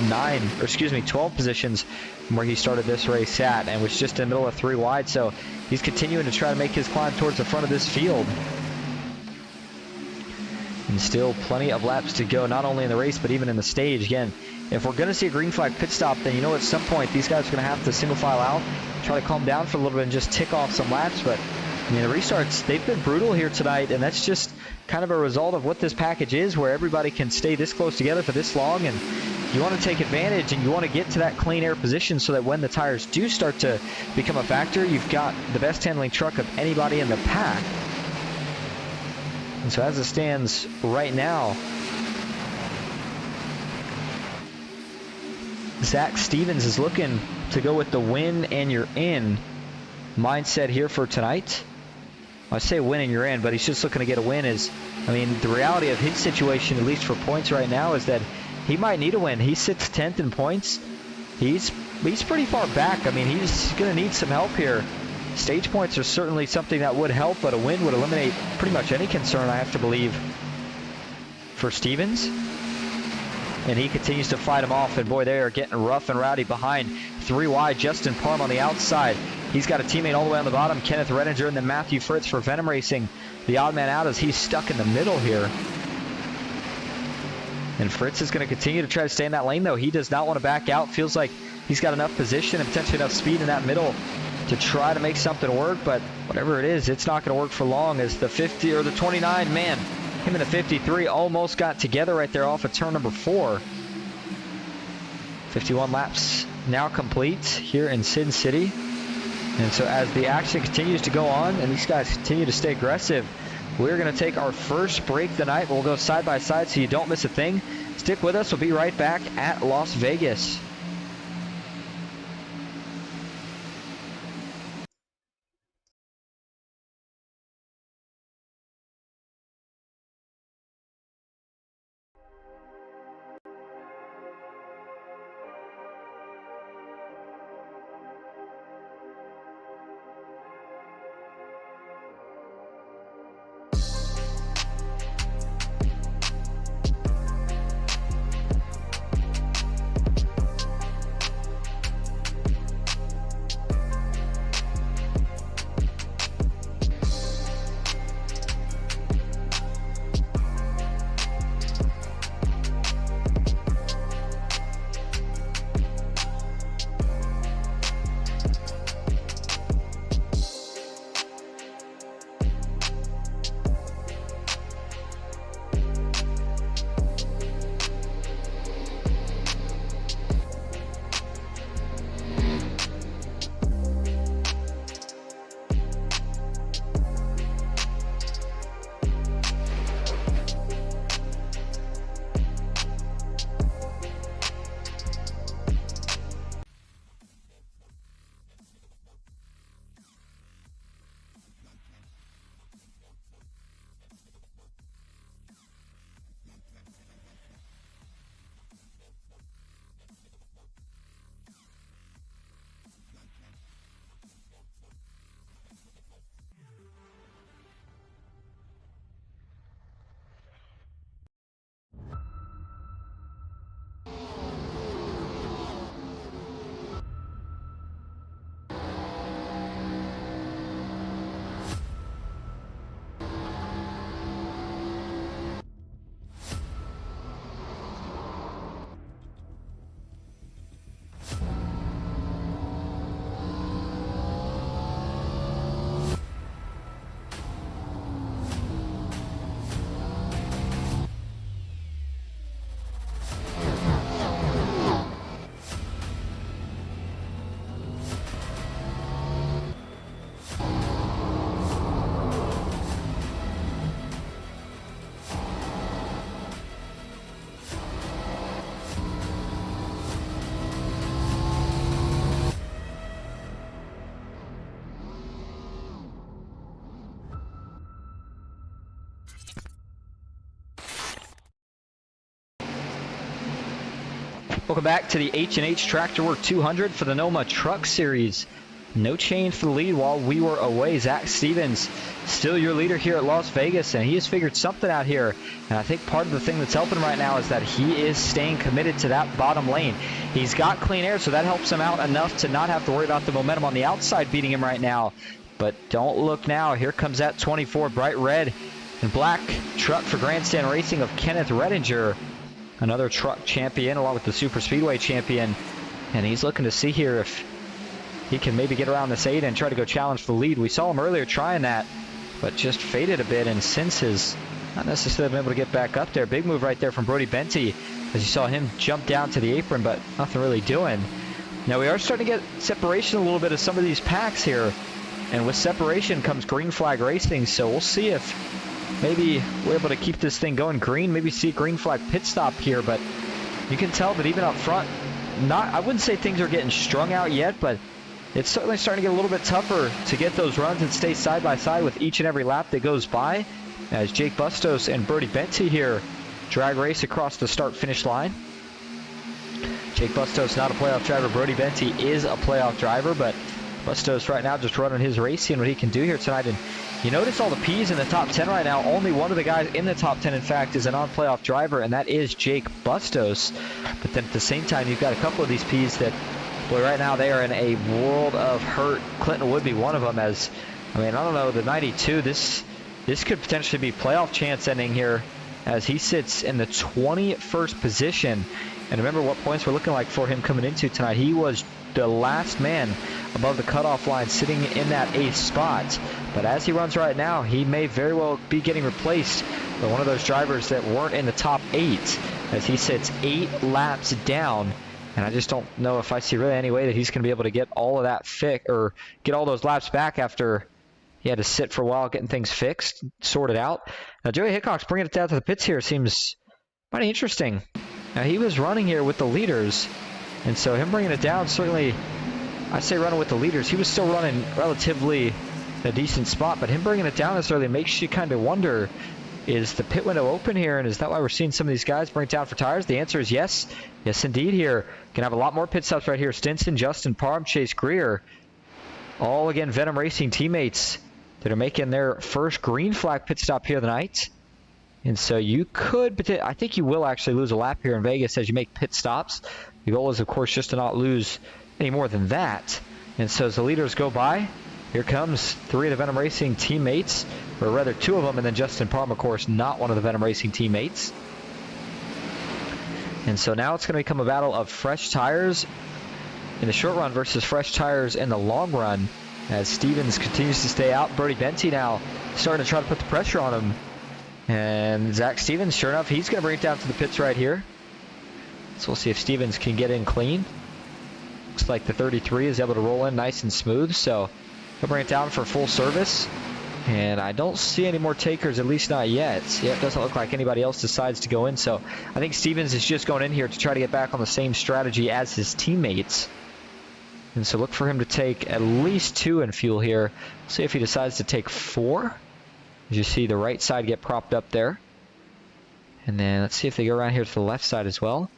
12 positions from where he started this race at, and was just in the middle of 3 wide, so he's continuing to try to make his climb towards the front of this field. And still plenty of laps to go, not only in the race, but even in the stage. Again, if we're going to see a green flag pit stop, then you know at some point these guys are going to have to single file out, try to calm down for a little bit and just tick off some laps. But, I mean, the restarts, they've been brutal here tonight, and that's just kind of a result of what this package is, where everybody can stay this close together for this long, and you want to take advantage and you want to get to that clean air position so that when the tires do start to become a factor, you've got the best handling truck of anybody in the pack. And so as it stands right now, Zach Stevens is looking to go with the win and you're in mindset here for tonight. I say win and you're in, but he's just looking to get a win. I mean, the reality of his situation, at least for points right now, is that he might need a win. He sits 10th in points. He's pretty far back. I mean, he's going to need some help here. Stage points are certainly something that would help, but a win would eliminate pretty much any concern, I have to believe, for Stevens. And he continues to fight him off, and boy, they are getting rough and rowdy behind. 3 wide, Justin Parham on the outside. He's got a teammate all the way on the bottom, Kenneth Redinger, and then Matthew Fritz for Venom Racing. The odd man out as he's stuck in the middle here. And Fritz is going to continue to try to stay in that lane, though. He does not want to back out. Feels like he's got enough position and potentially enough speed in that middle to try to make something work, but whatever it is, it's not going to work for long as the 50 or the 29, man, him and the 53 almost got together right there off of turn number 4. 51 laps now complete here in Sin City. And so as the action continues to go on and these guys continue to stay aggressive, we're going to take our first break tonight. We'll go side by side so you don't miss a thing. Stick with us. We'll be right back at Las Vegas. Welcome back to the H&H Tractor Work 200 for the NOMA Truck Series. No change for the lead while we were away. Zach Stevens, still your leader here at Las Vegas, and he has figured something out here. And I think part of the thing that's helping right now is that he is staying committed to that bottom lane. He's got clean air, so that helps him out enough to not have to worry about the momentum on the outside beating him right now. But don't look now. Here comes that 24 bright red and black truck for Grandstand Racing of Kenneth Redinger, another truck champion along with the Super Speedway champion. And he's looking to see here if he can maybe get around this 8 and try to go challenge for the lead. We saw him earlier trying that, but just faded a bit, and since has not necessarily been able to get back up there. Big move right there from Brody Benty as you saw him jump down to the apron, but nothing really doing. Now we are starting to get separation a little bit of some of these packs here, and with separation comes green flag racing, so we'll see if maybe we're able to keep this thing going green, maybe see a green flag pit stop here. But you can tell that even up front, I wouldn't say things are getting strung out yet, but it's certainly starting to get a little bit tougher to get those runs and stay side by side with each and every lap that goes by, as Jake Bustos and Brody Benty here drag race across the start-finish line. Jake Bustos not a playoff driver. Brody Benty is a playoff driver, but Bustos right now just running his race, seeing what he can do here tonight. And you notice all the P's in the top 10 right now. Only one of the guys in the top 10, in fact, is a non-playoff driver, and that is Jake Bustos. But then at the same time, you've got a couple of these P's that, boy, right now they are in a world of hurt. Clinton would be one of them, as, I mean, I don't know, the 92, this could potentially be playoff chance ending here, as he sits in the 21st position. And remember what points were looking like for him coming into tonight. He was the last man above the cutoff line, sitting in that 8th spot. But as he runs right now, he may very well be getting replaced by one of those drivers that weren't in the top 8, as he sits 8 laps down. And I just don't know if I see really any way that he's going to be able to get all of that or get all those laps back after he had to sit for a while getting things fixed, sorted out. Now, Joey Hickok's bringing it down to the pits here seems mighty interesting. Now, he was running here with the leaders, and so him bringing it down, certainly, I say running with the leaders. He was still running relatively in a decent spot, but him bringing it down this early makes you kind of wonder, is the pit window open here, and is that why we're seeing some of these guys bring it down for tires? The answer is yes. Yes, indeed here. Can have a lot more pit stops right here. Stinson, Justin Parham, Chase Greer, all, again, Venom Racing teammates that are making their first green flag pit stop here tonight. And so you could, I think you will actually lose a lap here in Vegas as you make pit stops. The goal is, of course, just to not lose any more than that. And so as the leaders go by, here comes 3 of the Venom Racing teammates, or rather 2 of them, and then Justin Parham, of course, not one of the Venom Racing teammates. And so now it's going to become a battle of fresh tires in the short run versus fresh tires in the long run, as Stevens continues to stay out. Brody Benty now starting to try to put the pressure on him. And Zach Stevens, sure enough, he's going to bring it down to the pits right here. So we'll see if Stevens can get in clean. Looks like the 33 is able to roll in nice and smooth, so he'll bring it down for full service. And I don't see any more takers, at least not yet. Yeah, it doesn't look like anybody else decides to go in, so I think Stevens is just going in here to try to get back on the same strategy as his teammates. And so look for him to take at least 2 in fuel here. See if he decides to take 4. As you see the right side get propped up there. And then let's see if they go around here to the left side as well.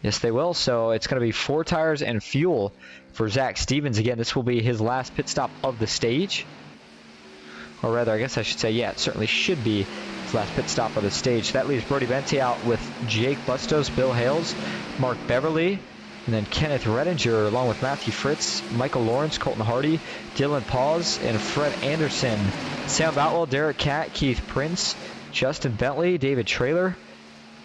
Yes, they will. So it's going to be 4 tires and fuel for Zach Stevens. Again, this will be his last pit stop of the stage. Or rather, I guess I should say, yeah, it certainly should be his last pit stop of the stage. That leaves Brody Benty out with Jake Bustos, Bill Hales, Mark Beverly, and then Kenneth Redinger, along with Matthew Fritz, Michael Lawrence, Colton Hardy, Dylan Paws, and Fred Anderson. Sam Boutwell, Derek Catt, Keith Prince, Justin Bentley, David Traylor.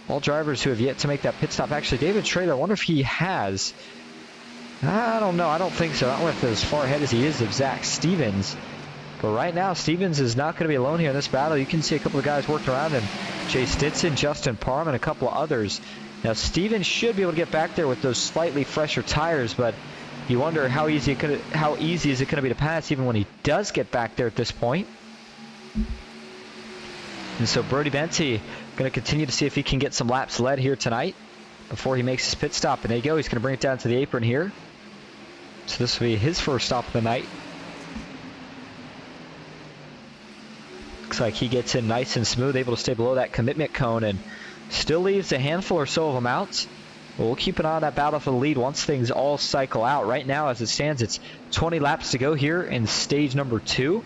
All drivers who have yet to make that pit stop. Actually, David Traylor, I wonder if he has. I don't know. I don't think so. I don't know if they're as far ahead as he is of Zach Stevens. But right now, Stevens is not going to be alone here in this battle. You can see a couple of guys working around him. Chase Stinson, Justin Parham, and a couple of others. Now, Stevens should be able to get back there with those slightly fresher tires, but you wonder how easy is it going to be to pass even when he does get back there at this point. And so Brody Benty going to continue to see if he can get some laps led here tonight before he makes his pit stop. And there you go. He's going to bring it down to the apron here. So this will be his first stop of the night. Looks like he gets in nice and smooth, able to stay below that commitment cone, and still leaves a handful or so of them out. we'll keep an eye on that battle for the lead once things all cycle out. Right now, as it stands, it's 20 laps to go here in stage number 2.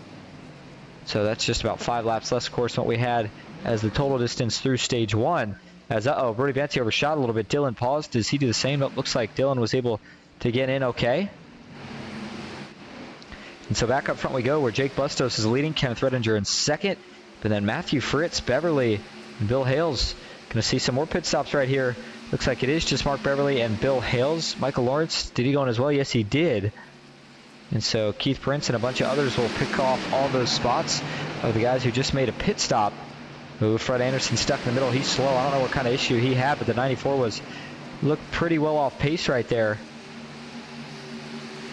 So that's just about 5 laps less, of course, than what we had as the total distance through stage 1. As, Brody Banty overshot a little bit. Dylan paused. Does he do the same? It looks like Dylan was able to get in okay. And so back up front we go, where Jake Bustos is leading, Kenneth Redinger in second. But then Matthew Fritz, Beverly, and Bill Hales. Going to see some more pit stops right here. Looks like it is just Mark Beverly and Bill Hales. Michael Lawrence, did he go in as well? Yes, he did. And so Keith Prince and a bunch of others will pick off all those spots of the guys who just made a pit stop. Ooh, Fred Anderson stuck in the middle. He's slow. I don't know what kind of issue he had, but the 94 looked pretty well off pace right there.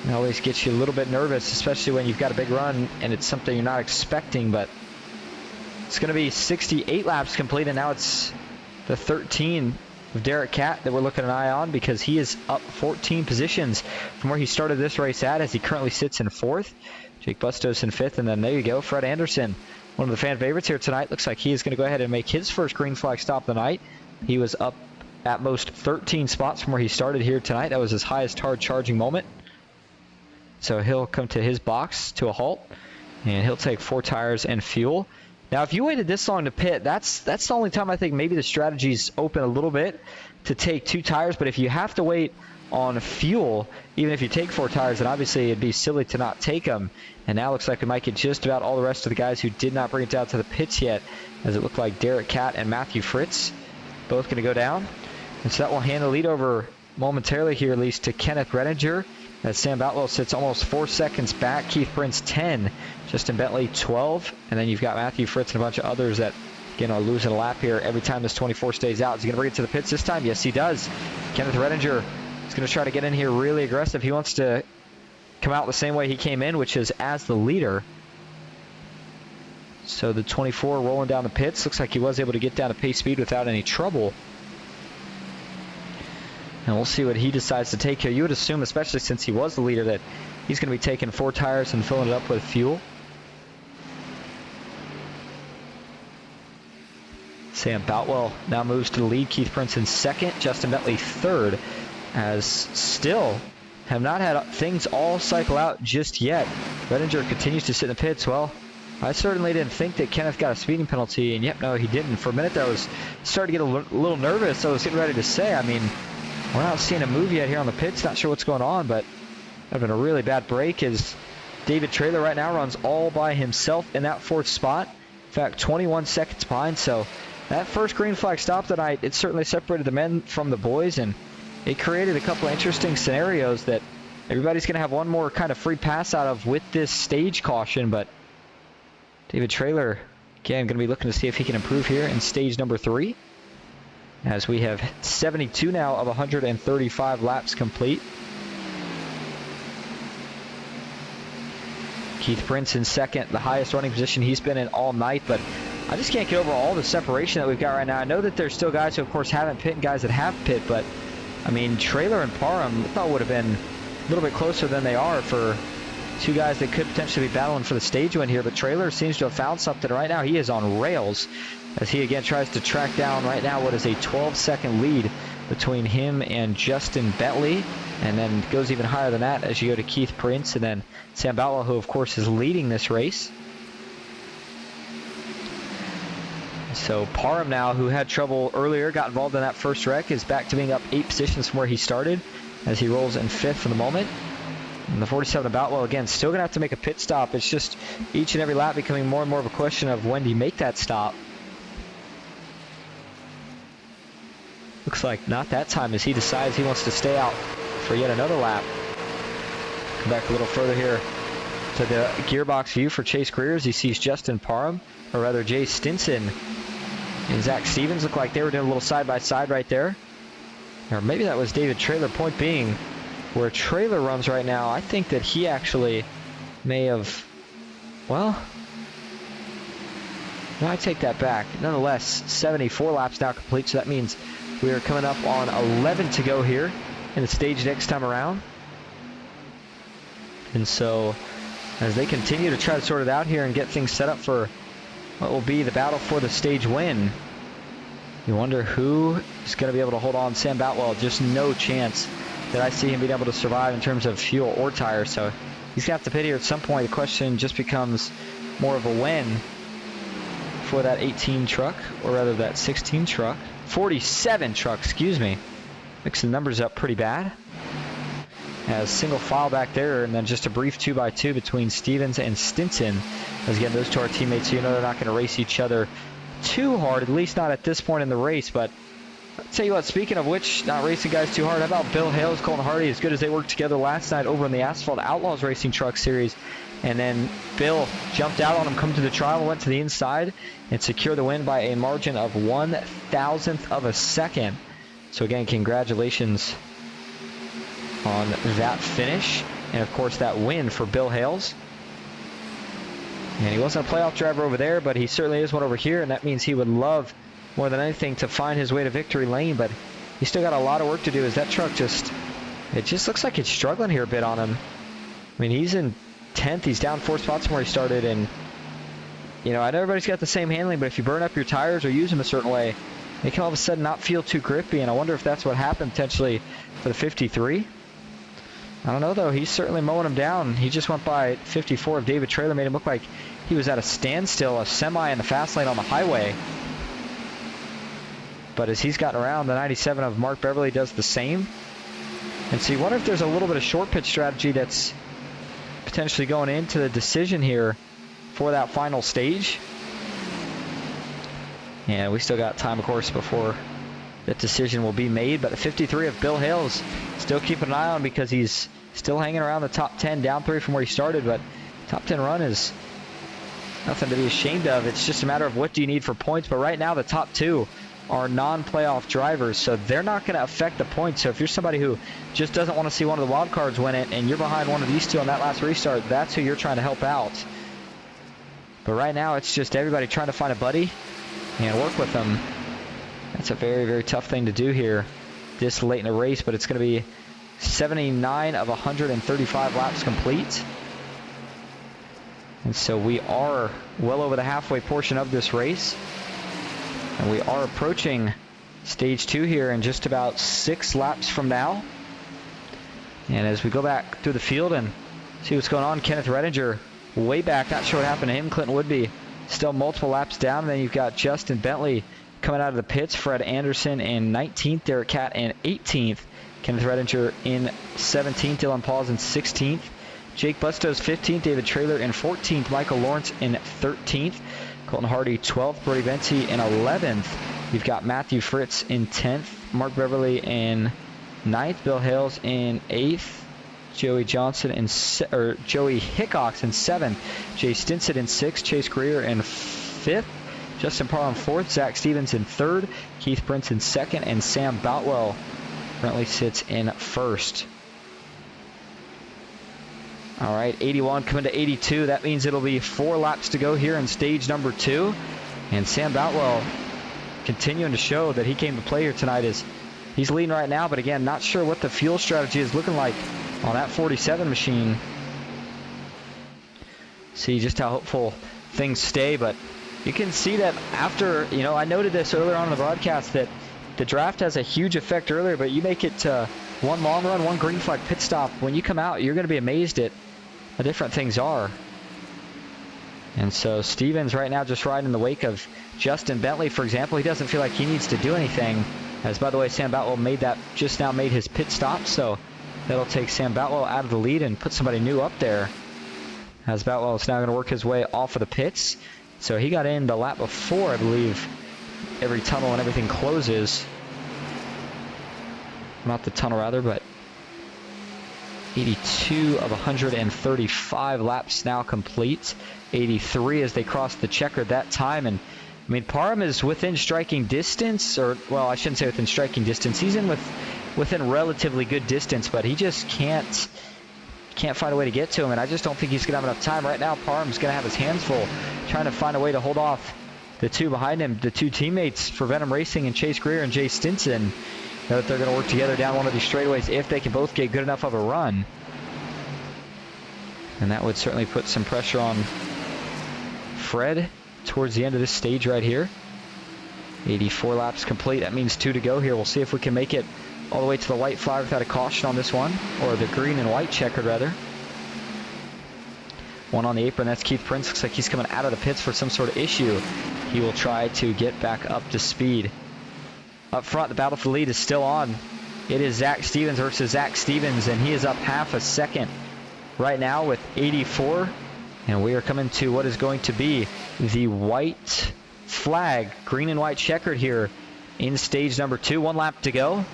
It always gets you a little bit nervous, especially when you've got a big run and it's something you're not expecting. But it's going to be 68 laps complete, and now it's the 13 of Derek Catt that we're looking an eye on, because he is up 14 positions from where he started this race at, as he currently sits in 4th. Jake Bustos in 5th, and then there you go, Fred Anderson, one of the fan favorites here tonight. Looks like he is going to go ahead and make his first green flag stop of the night. He was up at most 13 spots from where he started here tonight. That was his highest hard charging moment. So he'll come to his box to a halt, and he'll take 4 tires and fuel. Now, if you waited this long to pit, that's the only time I think maybe the strategy's open a little bit to take 2 tires. But if you have to wait on fuel, even if you take 4 tires, then obviously it'd be silly to not take them. And now it looks like we might get just about all the rest of the guys who did not bring it down to the pits yet, as it looked like Derek Catt and Matthew Fritz both going to go down. And so that will hand the lead over momentarily here, at least, to Kenneth Redinger, as Sam Boutwell sits almost 4 seconds back. Keith Prince 10, Justin Bentley 12, and then you've got Matthew Fritz and a bunch of others that, again, are losing a lap here every time this 24 stays out. Is he going to bring it to the pits this time? Yes, he does. Kenneth Redinger is going to try to get in here really aggressive. He wants to come out the same way he came in, which is as the leader. So the 24 rolling down the pits. Looks like he was able to get down to pace speed without any trouble. And we'll see what he decides to take here. You would assume, especially since he was the leader, that he's going to be taking 4 tires and filling it up with fuel. Sam Boutwell now moves to the lead. Keith Prince in 2nd. Justin Bentley 3rd. As still have not had things all cycle out just yet. Redinger continues to sit in the pits. Well, I certainly didn't think that Kenneth got a speeding penalty, and yep, no, he didn't. For a minute there, I was starting to get a little nervous. I was getting ready to say, I mean, we're not seeing a move yet here on the pits. Not sure what's going on, but that would have been a really bad break, as David Traylor right now runs all by himself in that 4th spot. In fact, 21 seconds behind. So that first green flag stop tonight, it certainly separated the men from the boys, and it created a couple of interesting scenarios that everybody's going to have one more kind of free pass out of with this stage caution. But David Traylor, again, going to be looking to see if he can improve here in stage number 3. As we have 72 now of 135 laps complete. Keith Prince in 2nd, the highest running position he's been in all night. But I just can't get over all the separation that we've got right now. I know that there's still guys who, of course, haven't pit and guys that have pit. But, I mean, Traylor and Parham, I thought would have been a little bit closer than they are for 2 guys that could potentially be battling for the stage win here. But Traylor seems to have found something right now. He is on rails, as he again tries to track down right now what is a 12-second lead between him and Justin Bentley, and then goes even higher than that as you go to Keith Prince and then Sam Boutwell, who of course is leading this race. So Parham now, who had trouble earlier, got involved in that first wreck, is back to being up 8 positions from where he started, as he rolls in 5th for the moment. And the 47 of Boutwell, again, still going to have to make a pit stop. It's just each and every lap becoming more and more of a question of when do you make that stop. Looks like not that time, as he decides he wants to stay out for yet another lap. Come back a little further here to the gearbox view for Chase Greer, as he sees Justin Parham, or rather Jay Stinson and Zach Stevens. Look like they were doing a little side-by-side right there. Or maybe that was David Traylor. Point being, where Traylor runs right now, I think that he actually may have, well, no, I take that back. Nonetheless, 74 laps now complete, so that means we are coming up on 11 to go here in the stage next time around. And so, as they continue to try to sort it out here and get things set up for what will be the battle for the stage win, You wonder who is going to be able to hold on. Sam Boutwell, just no chance that I see him being able to survive in terms of fuel or tires. So he's got to pit here at some point. The question just becomes more of a when for that 18 truck, or rather that 16 truck. 47 truck, excuse me. Mixing the numbers up pretty bad. As single file back there, and then just a brief 2x2 between Stevens and Stinson. As again, those two are teammates, so you know they're not going to race each other too hard, at least not at this point in the race. But I'll tell you what, speaking of which, not racing guys too hard, how about Bill Hales, Colton Hardy, as good as they worked together last night over in the Asphalt Outlaws Racing Truck Series. And then Bill jumped out on him, come to the trial, went to the inside, and secured the win by a margin of 1/1000th of a second. So again, congratulations on that finish, and of course that win for Bill Hales. And he wasn't a playoff driver over there, but he certainly is one over here, and that means he would love more than anything to find his way to victory lane. But he's still got a lot of work to do, as that truck just looks like it's struggling here a bit on him. I mean, he's in 10th, he's down 4 spots from where he started, and you know, I know everybody's got the same handling, but if you burn up your tires or use them a certain way, they can all of a sudden not feel too grippy, and I wonder if that's what happened potentially for the 53. I don't know, though. He's certainly mowing him down. He just went by 54 of David Traylor, made him look like he was at a standstill, a semi in the fast lane on the highway. But as he's gotten around, the 97 of Mark Beverly does the same. And so you wonder if there's a little bit of short pitch strategy that's potentially going into the decision here for that final stage. And we still got time, of course, before that decision will be made. But the 53 of Bill Hales, still keeping an eye on, because he's still hanging around the top 10, down 3 from where he started. But top 10 run is nothing to be ashamed of. It's just a matter of what do you need for points. But right now the top 2 are non-playoff drivers, so they're not going to affect the points. So if you're somebody who just doesn't want to see one of the wild cards win it, and you're behind one of these two on that last restart, that's who you're trying to help out. But right now it's just everybody trying to find a buddy and work with them. That's a very, very tough thing to do here this late in the race, but it's going to be 79 of 135 laps complete. And so we are well over the halfway portion of this race. And we are approaching stage 2 here in just about 6 laps from now. And as we go back through the field and see what's going on, Kenneth Redinger way back, not sure what happened to him. Clinton Woodby still multiple laps down. And then you've got Justin Bentley coming out of the pits. Fred Anderson in 19th, Derek Catt in 18th. Kenneth Redinger in 17th, Dylan Pauls in 16th. Jake Bustos 15th, David Traylor in 14th, Michael Lawrence in 13th. Colton Hardy 12th, Brody Venti in 11th. You've got Matthew Fritz in 10th, Mark Beverly in 9th, Bill Hales in 8th, Joey Hickox in 7th, Jay Stinson in 6th, Chase Greer in 5th, Justin Parham 4th, Zach Stevens in 3rd, Keith Prince in 2nd, and Sam Boutwell currently sits in 1st. All right, 81 coming to 82. That means it'll be 4 laps to go here in stage number 2. And Sam Boutwell continuing to show that he came to play here tonight. As he's leading right now, but again, not sure what the fuel strategy is looking like on that 47 machine. See just how hopeful things stay, but you can see that after, you know, I noted this earlier on in the broadcast that the draft has a huge effect earlier, but you make it to one long run, one green flag pit stop. When you come out, you're going to be amazed at how different things are. And so Stevens right now just riding in the wake of Justin Bentley, for example. He doesn't feel like he needs to do anything. As, by the way, Sam Boutwell just now made his pit stop, so that'll take Sam Boutwell out of the lead and put somebody new up there. As Boutwell is now going to work his way off of the pits. So he got in the lap before, I believe, every tunnel and everything closes. Not the tunnel, rather, but 82 of 135 laps now complete. 83 as they cross the checker that time. And I mean, Parham is within striking distance, or, well, I shouldn't say within striking distance. He's in within relatively good distance, but he just can't find a way to get to him, and I just don't think he's going to have enough time. Right now, Parham's going to have his hands full trying to find a way to hold off the two behind him, the two teammates for Venom Racing and Chase Greer and Jay Stinson. Know that they're going to work together down one of these straightaways if they can both get good enough of a run. And that would certainly put some pressure on Fred towards the end of this stage right here. 84 laps complete. That means 2 to go here. We'll see if we can make it all the way to the white flag without a caution on this one, or the green and white checkered rather. One on the apron, that's Keith Prince. Looks like he's coming out of the pits for some sort of issue. He will try to get back up to speed. Up front, the battle for the lead is still on. It is Zach Stevens versus Zach Stevens, and he is up half a second right now with 84. And we are coming to what is going to be the white flag, green and white checkered here in stage number 2. 1 lap to go.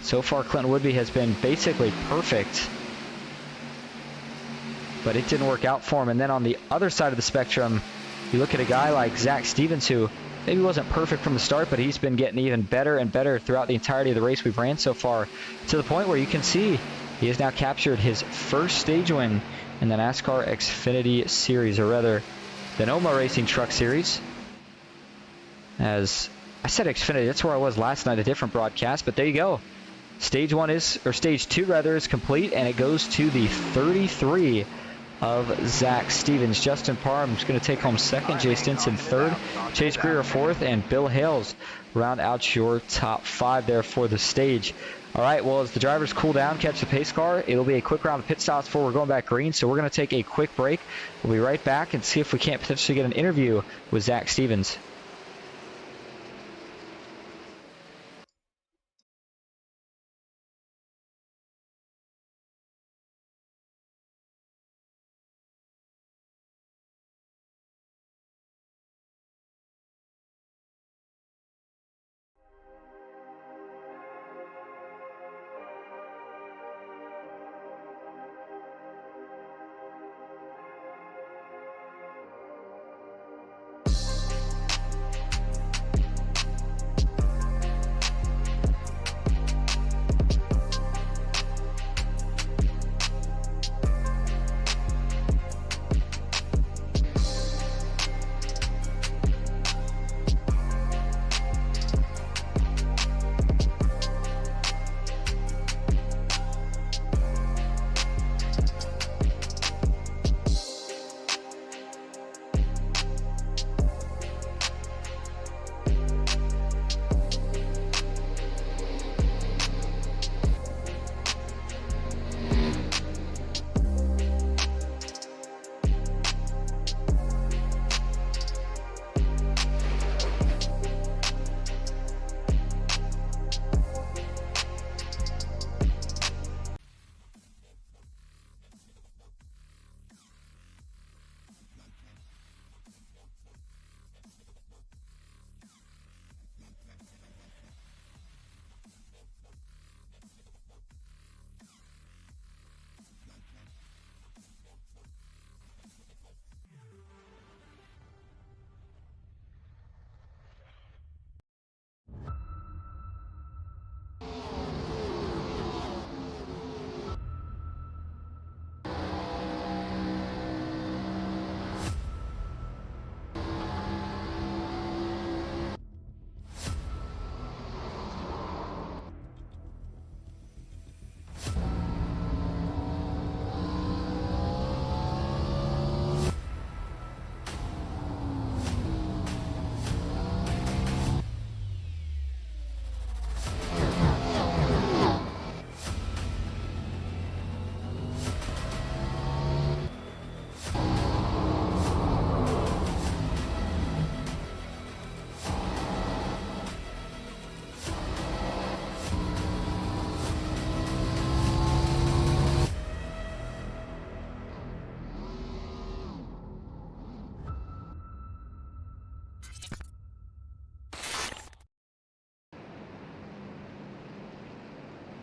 So far, Clinton Woodby has been basically perfect, but it didn't work out for him. And then on the other side of the spectrum, you look at a guy like Zach Stevens, who maybe wasn't perfect from the start, but he's been getting even better and better throughout the entirety of the race we've ran so far, to the point where you can see he has now captured his first stage win in the NASCAR Xfinity Series, or rather the NOMA Racing Truck Series. As I said Xfinity, that's where I was last night, a different broadcast, but there you go. Stage 1 is, or stage 2 rather, is complete, and it goes to the 33 of Zach Stevens. Justin Parham is going to take home second, Jay Stinson third, Chase Greer fourth, and Bill Hales round out your top 5 there for the stage. All right, well, as the drivers cool down, catch the pace car, it'll be a quick round of pit stops before we're going back green, so we're going to take a quick break. We'll be right back and see if we can't potentially get an interview with Zach Stevens.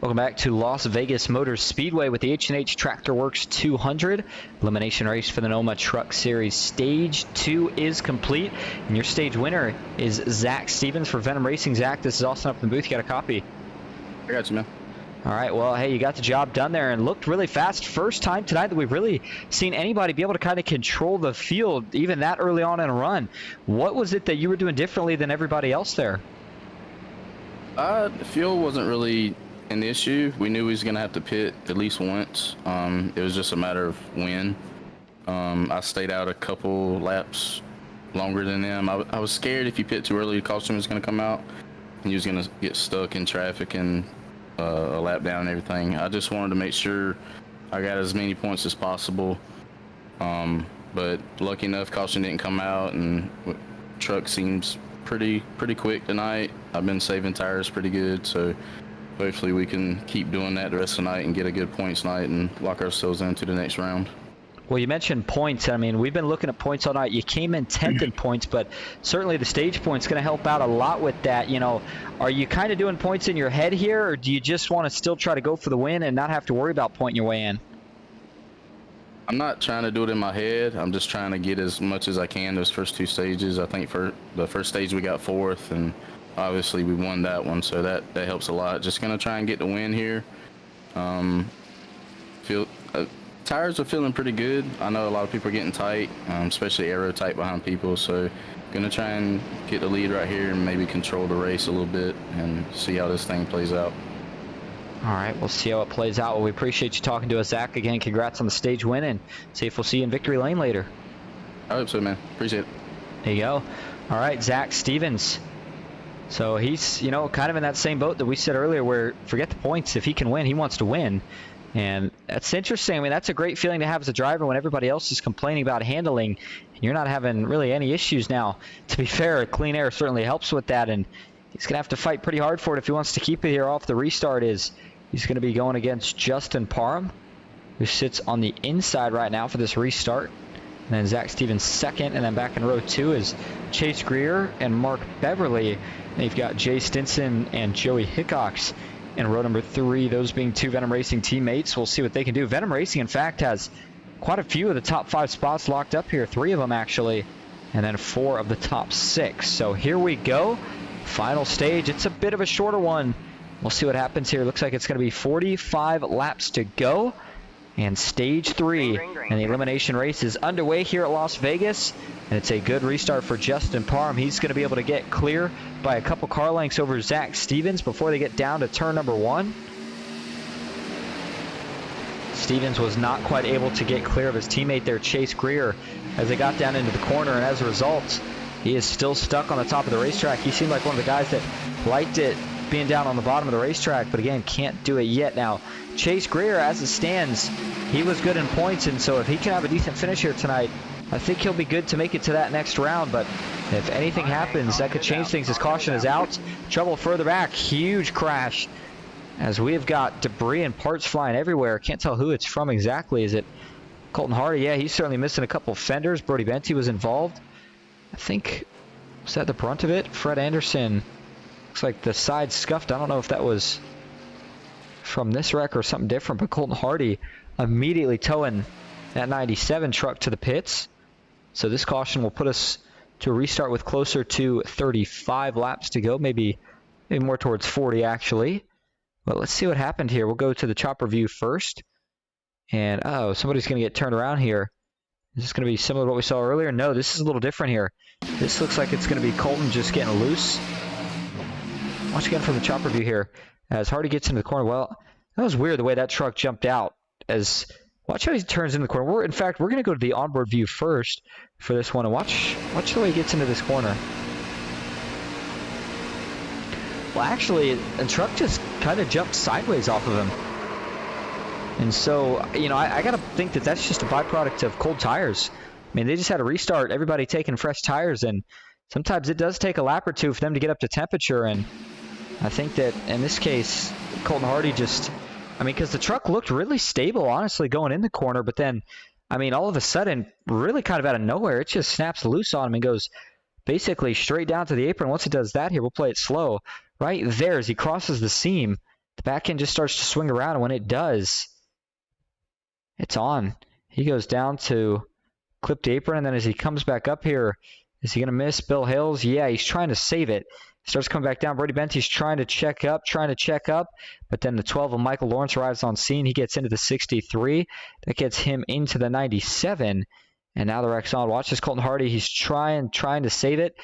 Welcome back to Las Vegas Motor Speedway with the H&H Tractor Works 200 elimination race for the NOMA Truck Series. Stage 2 is complete, and your stage winner is Zach Stevens for Venom Racing. Zach, this is Austin up in the booth. You got a copy? I got you, man. All right, well, hey, you got the job done there and looked really fast. First time tonight that we've really seen anybody be able to kind of control the field, even that early on in a run. What was it that you were doing differently than everybody else there? The fuel wasn't really an issue. We knew we was going to have to pit at least once. It was just a matter of when. I stayed out a couple laps longer than them. I was scared if you pit too early, the caution was going to come out, and you was going to get stuck in traffic and a lap down and everything. I just wanted to make sure I got as many points as possible. But lucky enough, caution didn't come out, and truck seems pretty quick tonight. I've been saving tires pretty good, so hopefully we can keep doing that the rest of the night and get a good points night and lock ourselves into the next round. Well, you mentioned points. I mean, we've been looking at points all night. You came in 10th in points, but certainly the stage point's going to help out a lot with that. You know, are you kind of doing points in your head here, or do you just want to still try to go for the win and not have to worry about pointing your way in? I'm not trying to do it in my head. I'm just trying to get as much as I can those first two stages. I think for the first stage we got 4th, and obviously we won that one, so that helps a lot. Just going to try and get the win here. Tires are feeling pretty good. I know a lot of people are getting tight, especially aero tight behind people, so gonna try and get the lead right here and maybe control the race a little bit and see how this thing plays out. All right, we'll see how it plays out. Well, we appreciate you talking to us, Zach. Again, congrats on the stage win, and see if we'll see you in victory lane later. I hope so, man. Appreciate it. There you go. All right, Zach Stevens. So he's, you know, kind of in that same boat that we said earlier where forget the points. If he can win, he wants to win. And that's interesting. I mean, that's a great feeling to have as a driver when everybody else is complaining about handling and you're not having really any issues now. To be fair, clean air certainly helps with that, and he's going to have to fight pretty hard for it if he wants to keep it here off the restart. He's going to be going against Justin Parham, who sits on the inside right now for this restart. And then Zach Stevens second, and then back in row 2 is Chase Greer and Mark Beverly. And you've got Jay Stinson and Joey Hickox in row number 3, those being 2 Venom Racing teammates. We'll see what they can do. Venom Racing, in fact, has quite a few of the top 5 spots locked up here, 3 of them actually, and then 4 of the top 6. So here we go. Final stage. It's a bit of a shorter one. We'll see what happens here. Looks like it's going to be 45 laps to go. And stage 3 and the elimination race is underway here at Las Vegas. And it's a good restart for Justin Parham. He's going to be able to get clear by a couple car lengths over Zach Stevens before they get down to turn number 1. Stevens was not quite able to get clear of his teammate there, Chase Greer, as they got down into the corner. And as a result, he is still stuck on the top of the racetrack. He seemed like one of the guys that liked it being down on the bottom of the racetrack, but again, can't do it yet. Now, Chase Greer, as it stands, he was good in points, and so if he can have a decent finish here tonight, I think he'll be good to make it to that next round. But if anything happens, that could change things. His caution is out. Trouble further back. Huge crash, as we have got debris and parts flying everywhere. Can't tell who it's from exactly. Is it Colton Hardy? Yeah, he's certainly missing a couple fenders. Brody Benty was involved. I think, was that the brunt of it? Fred Anderson. Looks like the side scuffed. I don't know if that was from this wreck or something different, but Colton Hardy immediately towing that 97 truck to the pits. So this caution will put us to a restart with closer to 35 laps to go, maybe more towards 40 actually. But let's see what happened here. We'll go to the chopper view first. And oh, somebody's going to get turned around here. Is this going to be similar to what we saw earlier? No, this is a little different here. This looks like it's going to be Colton just getting loose. Watch again from the chopper view here as Hardy gets into the corner. Well, that was weird the way that truck jumped out. As watch how he turns in the corner. In fact, we're going to go to the onboard view first for this one, and watch the way he gets into this corner. Well, actually, the truck just kind of jumped sideways off of him. And so, you know, I got to think that that's just a byproduct of cold tires. I mean, they just had a restart, everybody taking fresh tires, and sometimes it does take a lap or two for them to get up to temperature. And I think that in this case, Colton Hardy just, I mean, because the truck looked really stable, honestly, going in the corner. But then, I mean, all of a sudden, really kind of out of nowhere, it just snaps loose on him and goes basically straight down to the apron. Once it does that here, we'll play it slow. Right there, as he crosses the seam, the back end just starts to swing around. And when it does, it's on. He goes down to clipped apron. And then as he comes back up here, is he going to miss Bill Hales? Yeah, he's trying to save it. Starts coming back down. Brody Benty's trying to check up. But then the 12 of Michael Lawrence arrives on scene. He gets into the 63. That gets him into the 97. And now the wreck's on. Watch this Colton Hardy. He's trying to save it,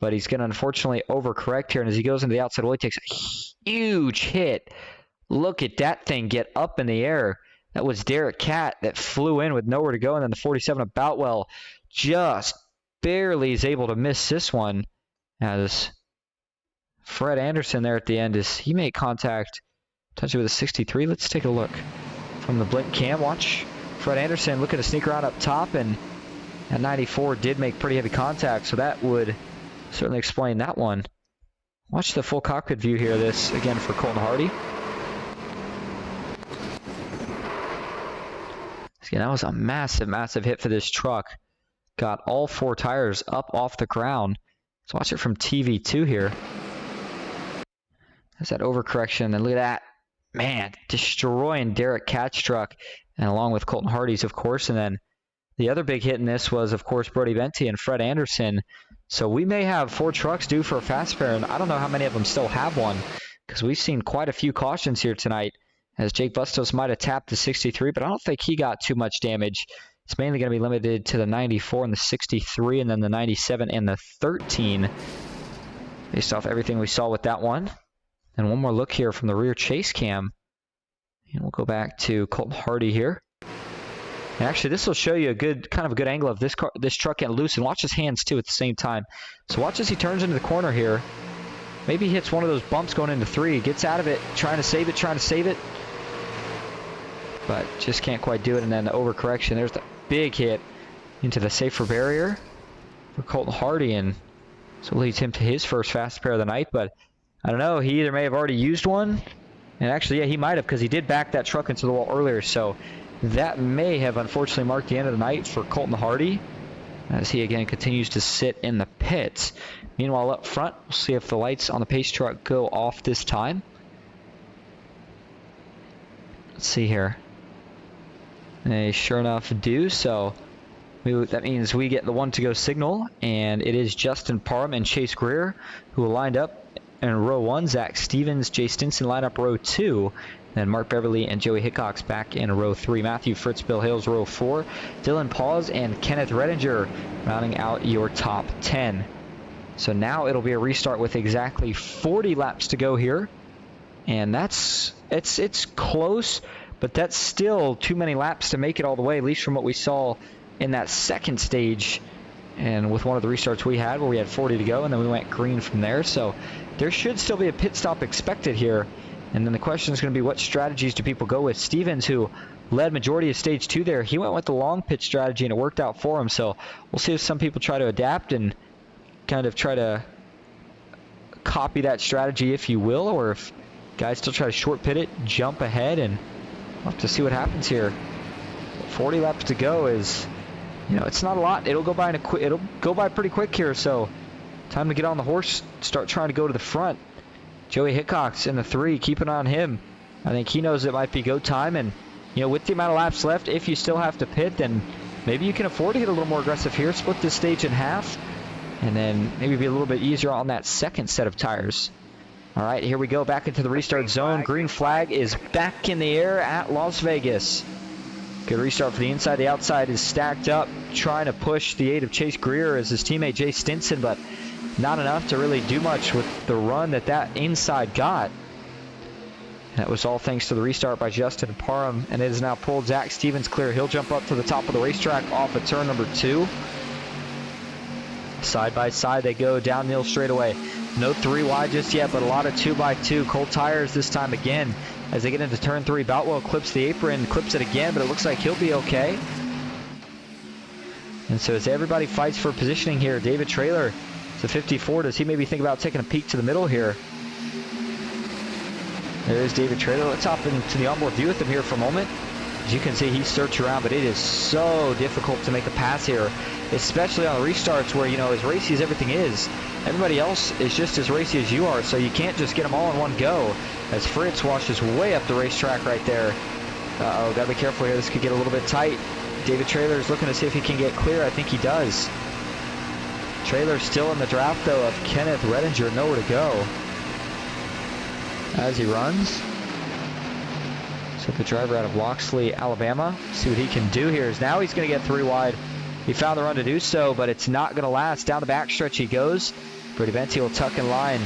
but he's going to unfortunately overcorrect here. And as he goes into the outside, he takes a huge hit. Look at that thing get up in the air. That was Derek Catt that flew in with nowhere to go. And then the 47 of Boutwell just barely is able to miss this one, as Fred Anderson there at the end, is he made contact touching with a 63. Let's take a look from the blink cam. Watch Fred Anderson looking to sneak around up top, and at 94 did make pretty heavy contact, so that would certainly explain that one. Watch the full cockpit view here, this again for Colton Hardy. Again, that was a massive hit for this truck. Got all 4 tires up off the ground. Let's watch it from TV2 here. There's that overcorrection, and look at that. Man, destroying Derek Katz's truck, and along with Colton Hardy's, of course. And then the other big hit in this was, of course, Brody Venti and Fred Anderson. So we may have 4 trucks due for a fast pair, and I don't know how many of them still have one, because we've seen quite a few cautions here tonight, as Jake Bustos might have tapped the 63, but I don't think he got too much damage. It's mainly going to be limited to the 94 and the 63, and then the 97 and the 13, based off everything we saw with that one. And one more look here from the rear chase cam. And we'll go back to Colton Hardy here. And actually, this will show you a good, kind of a good angle of this truck getting loose. And watch his hands, too, at the same time. So watch as he turns into the corner here. Maybe he hits one of those bumps going into 3. Gets out of it, trying to save it. But just can't quite do it. And then the overcorrection. There's the big hit into the safer barrier for Colton Hardy. And so leads him to his first fast pair of the night. But I don't know, he either may have already used one, and actually, yeah, he might have, because he did back that truck into the wall earlier, so that may have unfortunately marked the end of the night for Colton Hardy, as he again continues to sit in the pits. Meanwhile, up front, we'll see if the lights on the pace truck go off this time. Let's see here. They sure enough do, so that means we get the 1-to-go signal, and it is Justin Parham and Chase Greer who will line up in row 1. Zach Stevens, Jay Stinson line up row 2. Then Mark Beverly and Joey Hickox back in row 3. Matthew Fritz, Bill Hales row 4. Dylan Paws and Kenneth Redinger rounding out your top 10. So now it'll be a restart with exactly 40 laps to go here. And it's close, but that's still too many laps to make it all the way, at least from what we saw in that second stage. And with one of the restarts we had, where we had 40 to go, and then we went green from there. So there should still be a pit stop expected here. And then the question is going to be, what strategies do people go with? Stevens, who led majority of stage 2 there, he went with the long pit strategy, and it worked out for him. So we'll see if some people try to adapt and kind of try to copy that strategy, if you will, or if guys still try to short pit it, jump ahead, and we'll have to see what happens here. 40 laps to go is, you know, it's not a lot. It'll go by it'll go by pretty quick here, so time to get on the horse, start trying to go to the front. Joey Hickox in the 3, keep an eye on him. I think he knows it might be go time, and you know, with the amount of laps left, if you still have to pit, then maybe you can afford to get a little more aggressive here, split this stage in half, and then maybe be a little bit easier on that second set of tires. All right, here we go, back into the restart zone. Green flag is back in the air at Las Vegas. Good restart for the inside. The outside is stacked up, trying to push the 8 of Chase Greer as his teammate Jay Stinson, but not enough to really do much with the run that inside got. That was all thanks to the restart by Justin Parham, and it is now pulled Zach Stevens clear. He'll jump up to the top of the racetrack off of turn number 2. Side by side they go down Neal straightaway. No 3 wide just yet, but a lot of 2x2. Cold tires this time again. As they get into turn 3, Boutwell clips the apron, clips it again, but it looks like he'll be okay. And so as everybody fights for positioning here, David Traylor, it's a 54. Does he maybe think about taking a peek to the middle here? There is David Traylor. Let's hop into the onboard view with him here for a moment. As you can see, he's searching around, but it is so difficult to make a pass here, especially on the restarts where, you know, as racy as everything is, everybody else is just as racy as you are, so you can't just get them all in one go. As Fritz washes way up the racetrack right there. Uh-oh, gotta be careful here. This could get a little bit tight. David Traylor is looking to see if he can get clear. I think he does. Traylor still in the draft, though, of Kenneth Redinger. Nowhere to go as he runs. So the driver out of Loxley, Alabama. See what he can do here. Is now he's going to get 3 wide. He found the run to do so, but it's not going to last. Down the backstretch he goes. Brady Venti will tuck in line.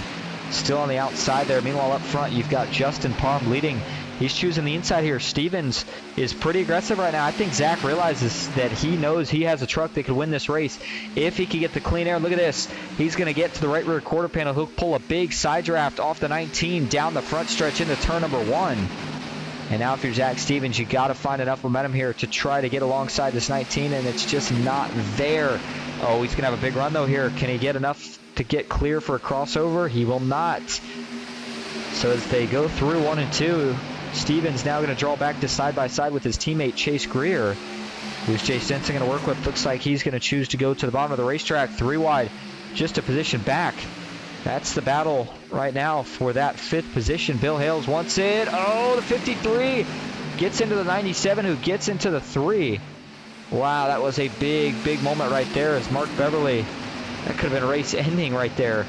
Still on the outside there. Meanwhile, up front, you've got Justin Parham leading He's choosing the inside here. Stevens is pretty aggressive right now. I think Zach realizes that he knows he has a truck that could win this race if he can get the clean air. Look at this. He's going to get to the right rear quarter panel. He'll pull a big side draft off the 19 down the front stretch into turn number 1. And now if you're Zach Stevens, you got to find enough momentum here to try to get alongside this 19, and it's just not there. Oh, he's going to have a big run, though, here. Can he get enough to get clear for a crossover? He will not. So as they go through 1 and 2, Stevens now going to draw back to side-by-side with his teammate Chase Greer. Who's Jay Stinson going to work with? Looks like he's going to choose to go to the bottom of the racetrack, 3 wide, just a position back. That's the battle right now for that 5th position. Bill Hales wants it. Oh, the 53 gets into the 97, who gets into the 3. Wow, that was a big, big moment right there as Mark Beverly. That could have been a race ending right there.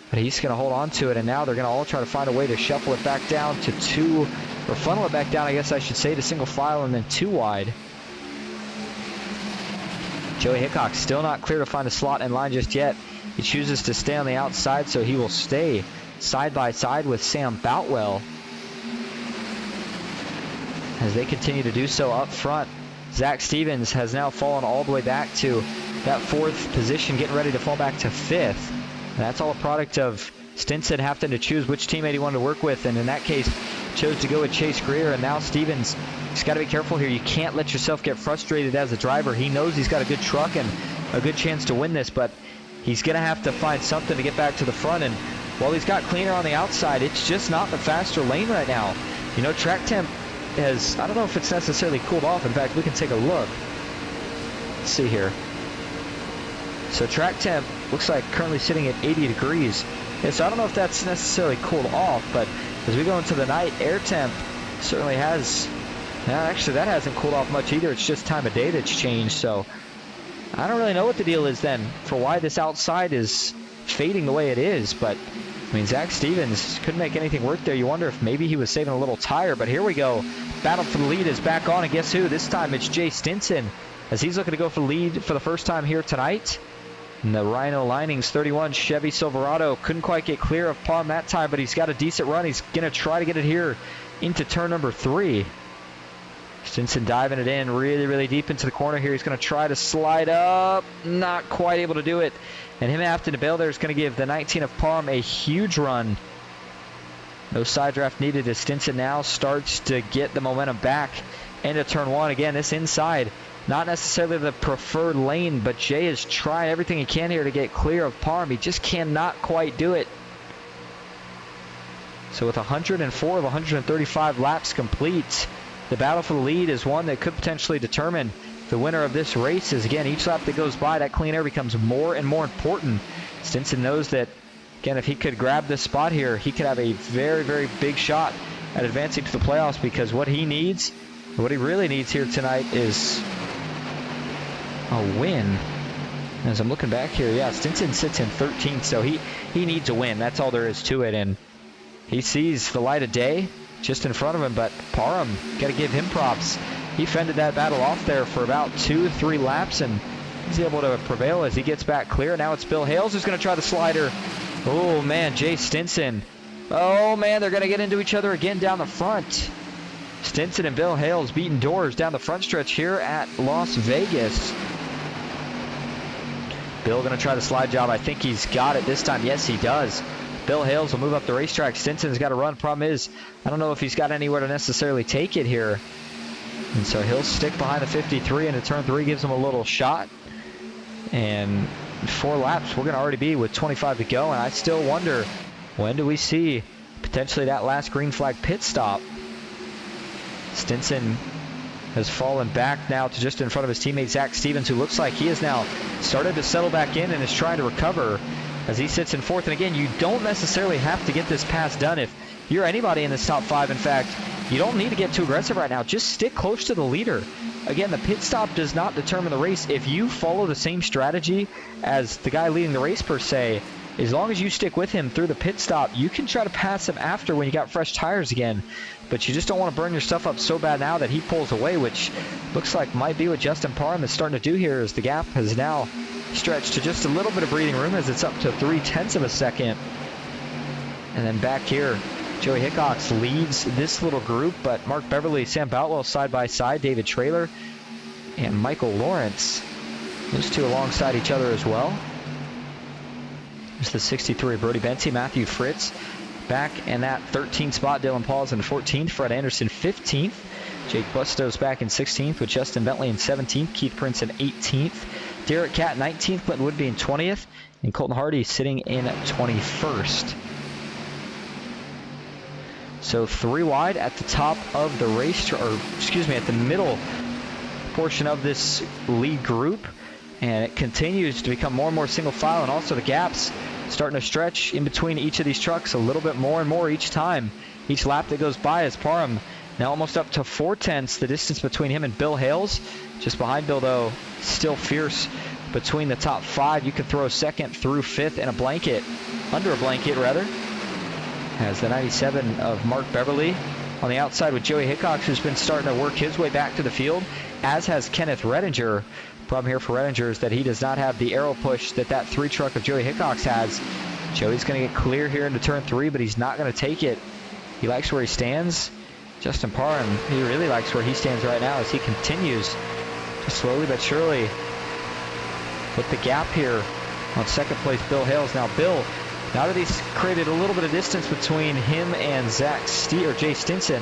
But he's going to hold on to it, and now they're going to all try to find a way to shuffle it back down to 2, or funnel it back down, I guess I should say, to single file and then 2 wide. Joey Hickok still not clear to find a slot in line just yet. He chooses to stay on the outside, so he will stay side by side with Sam Boutwell as they continue to do so up front. Zach Stevens has now fallen all the way back to that 4th position, getting ready to fall back to 5th. And that's all a product of Stinson having to choose which teammate he wanted to work with, and in that case chose to go with Chase Greer. And now Stevens, he's got to be careful here. You can't let yourself get frustrated as a driver. He knows he's got a good truck and a good chance to win this, but he's going to have to find something to get back to the front. And while he's got cleaner on the outside, it's just not the faster lane right now. You know, track temp has, I don't know if it's necessarily cooled off. In fact, we can take a look. Let's see here. So track temp looks like currently sitting at 80 degrees. Yeah, so I don't know if that's necessarily cooled off, but as we go into the night, air temp certainly has, actually that hasn't cooled off much either. It's just time of day that's changed. So I don't really know what the deal is then for why this outside is fading the way it is. But I mean, Zach Stevens couldn't make anything work there. You wonder if maybe he was saving a little tire, but here we go. Battle for the lead is back on, and guess who? This time it's Jay Stinson as he's looking to go for the lead for the first time here tonight. And the Rhino Linings 31 Chevy Silverado couldn't quite get clear of Palm that time, but he's got a decent run. He's going to try to get it here into turn number 3. Stinson diving it in really, really deep into the corner here. He's going to try to slide up. Not quite able to do it. And him having to bail there is going to give the 19 of Palm a huge run. No side draft needed as Stinson now starts to get the momentum back into turn 1. Again, this inside, not necessarily the preferred lane, but Jay is trying everything he can here to get clear of Palm. He just cannot quite do it. So with 104 of 135 laps complete, the battle for the lead is one that could potentially determine the winner of this race. As again, each lap that goes by, that clean air becomes more and more important. Stinson knows that, again, if he could grab this spot here, he could have a very, very big shot at advancing to the playoffs, because what he needs, what he really needs here tonight is a win. As I'm looking back here, yeah, Stinson sits in 13th, so he needs a win. That's all there is to it, and he sees the light of day just in front of him, but Parham, got to give him props. He fended that battle off there for about 2-3 laps, and he's able to prevail as he gets back clear. Now it's Bill Hales who's going to try the slider. Oh, man, Jay Stinson. Oh, man, they're going to get into each other again down the front. Stinson and Bill Hales beating doors down the front stretch here at Las Vegas. Bill going to try the slide job. I think he's got it this time. Yes, he does. Bill Hales will move up the racetrack. Stinson's got to run. Problem is, I don't know if he's got anywhere to necessarily take it here. And so he'll stick behind the 53 into turn 3, gives him a little shot. And 4 laps, we're going to already be with 25 to go. And I still wonder, when do we see potentially that last green flag pit stop? Stinson has fallen back now to just in front of his teammate Zach Stevens, who looks like he has now started to settle back in and is trying to recover as he sits in 4th. And again, you don't necessarily have to get this pass done if you're anybody in this top 5. In fact, you don't need to get too aggressive right now. Just stick close to the leader. Again, the pit stop does not determine the race. If you follow the same strategy as the guy leading the race per se, as long as you stick with him through the pit stop, you can try to pass him after when you got fresh tires again. But you just don't want to burn your stuff up so bad now that he pulls away, which looks like might be what Justin Parham is starting to do here, as the gap has now stretched to just a little bit of breathing room as it's up to 0.3 of a second. And then back here, Joey Hickox leads this little group, but Mark Beverly, Sam Boutwell side by side, David Traylor, and Michael Lawrence. Those two alongside each other as well. There's the 63, Brody Benty, Matthew Fritz back in that 13th spot. Dylan Pauls in 14th, Fred Anderson 15th. Jake Bustos back in 16th with Justin Bentley in 17th, Keith Prince in 18th. Derek Catt 19th, Clinton Woodby in 20th, and Colton Hardy sitting in 21st. So 3 wide at the top of the race, or excuse me, at the middle portion of this lead group. And it continues to become more and more single file, and also the gaps starting to stretch in between each of these trucks a little bit more and more each time. Each lap that goes by, as Parham now almost up to 4/10, the distance between him and Bill Hales. Just behind Bill, though, still fierce between the top 5. You could throw 2nd through 5th in a blanket, under a blanket rather, as the 97 of Mark Beverly on the outside with Joey Hickox, who's been starting to work his way back to the field, as has Kenneth Redinger. Problem here for Redinger is that he does not have the aero push that 3 truck of Joey Hickox has. Joey's going to get clear here into turn 3, but he's not going to take it. He likes where he stands. Justin Parham, he really likes where he stands right now as he continues to slowly but surely put the gap here on 2nd place Bill Hales. Now Bill, now that he's created a little bit of distance between him and Jay Stinson,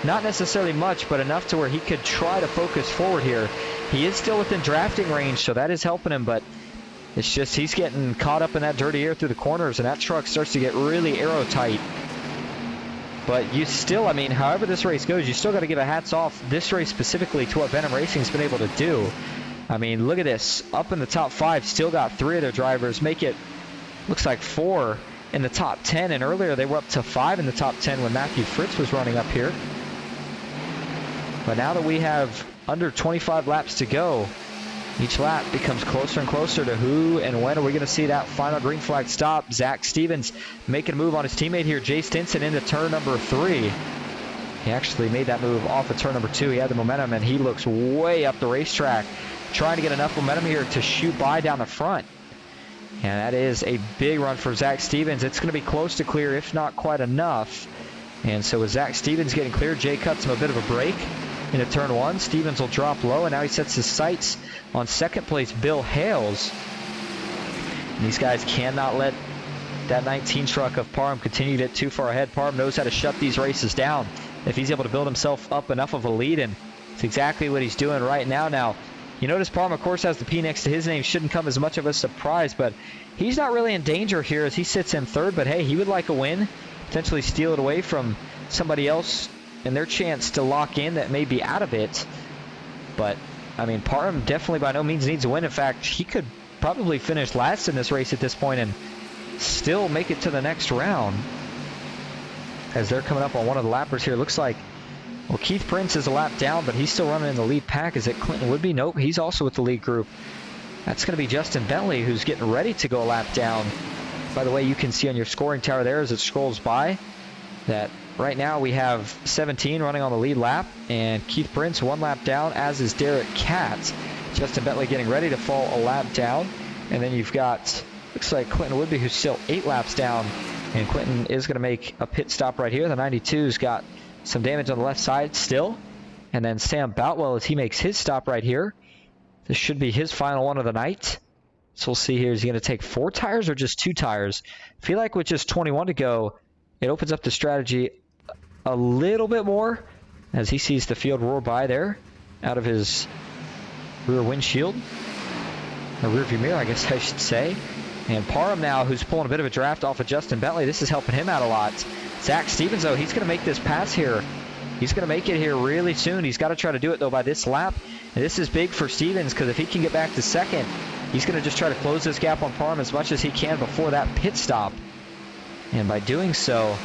not necessarily much, but enough to where he could try to focus forward here. He is still within drafting range, so that is helping him, but it's just he's getting caught up in that dirty air through the corners, and that truck starts to get really aero tight. But you still, I mean, however this race goes, you still got to give a hats off this race specifically to what Venom Racing's been able to do. I mean, look at this. Up in the top 5, still got 3 of their drivers. Make it, looks like 4 in the top 10, and earlier they were up to 5 in the top 10 when Matthew Fritz was running up here. But now that we have under 25 laps to go, each lap becomes closer and closer to who and when are we going to see that final green flag stop. Zach Stevens making a move on his teammate here, Jay Stinson, into turn number 3. He actually made that move off of turn number 2. He had the momentum, and he looks way up the racetrack, trying to get enough momentum here to shoot by down the front. And that is a big run for Zach Stevens. It's going to be close to clear, if not quite enough. And so with Zach Stevens getting clear, Jay cuts him a bit of a break into turn 1. Stevens will drop low, and now he sets his sights on 2nd place Bill Hales. And these guys cannot let that 19 truck of Parham continue to get too far ahead. Parham knows how to shut these races down if he's able to build himself up enough of a lead, and it's exactly what he's doing right now. Now, you notice Parham, of course, has the P next to his name. Shouldn't come as much of a surprise, but he's not really in danger here as he sits in 3rd. But hey, he would like a win, potentially steal it away from somebody else and their chance to lock in that may be out of it. But, I mean, Parham definitely by no means needs a win. In fact, he could probably finish last in this race at this point and still make it to the next round. As they're coming up on one of the lappers here, looks like, well, Keith Prince is a lap down, but he's still running in the lead pack. Is it Clinton Woodby? Nope, he's also with the lead group. That's going to be Justin Bentley, who's getting ready to go a lap down. By the way, you can see on your scoring tower there as it scrolls by that right now we have 17 running on the lead lap, and Keith Prince 1 lap down, as is Derek Catt. Justin Bentley getting ready to fall a lap down, and then you've got, looks like Clinton Woodby, who's still 8 laps down, and Clinton is going to make a pit stop right here. The 92's got some damage on the left side still, and then Sam Boutwell, as he makes his stop right here. This should be his final one of the night. So we'll see here, is he going to take 4 tires or just 2 tires? I feel like with just 21 to go, it opens up the strategy a little bit more as he sees the field roar by there out of his rear windshield, or rear view mirror, I guess I should say. And Parham now, who's pulling a bit of a draft off of Justin Bentley. This is helping him out a lot. Zach Stevens, though, he's going to make this pass here. He's going to make it here really soon. He's got to try to do it, though, by this lap. And this is big for Stevens, because if he can get back to 2nd, he's going to just try to close this gap on Parham as much as he can before that pit stop. And by doing so,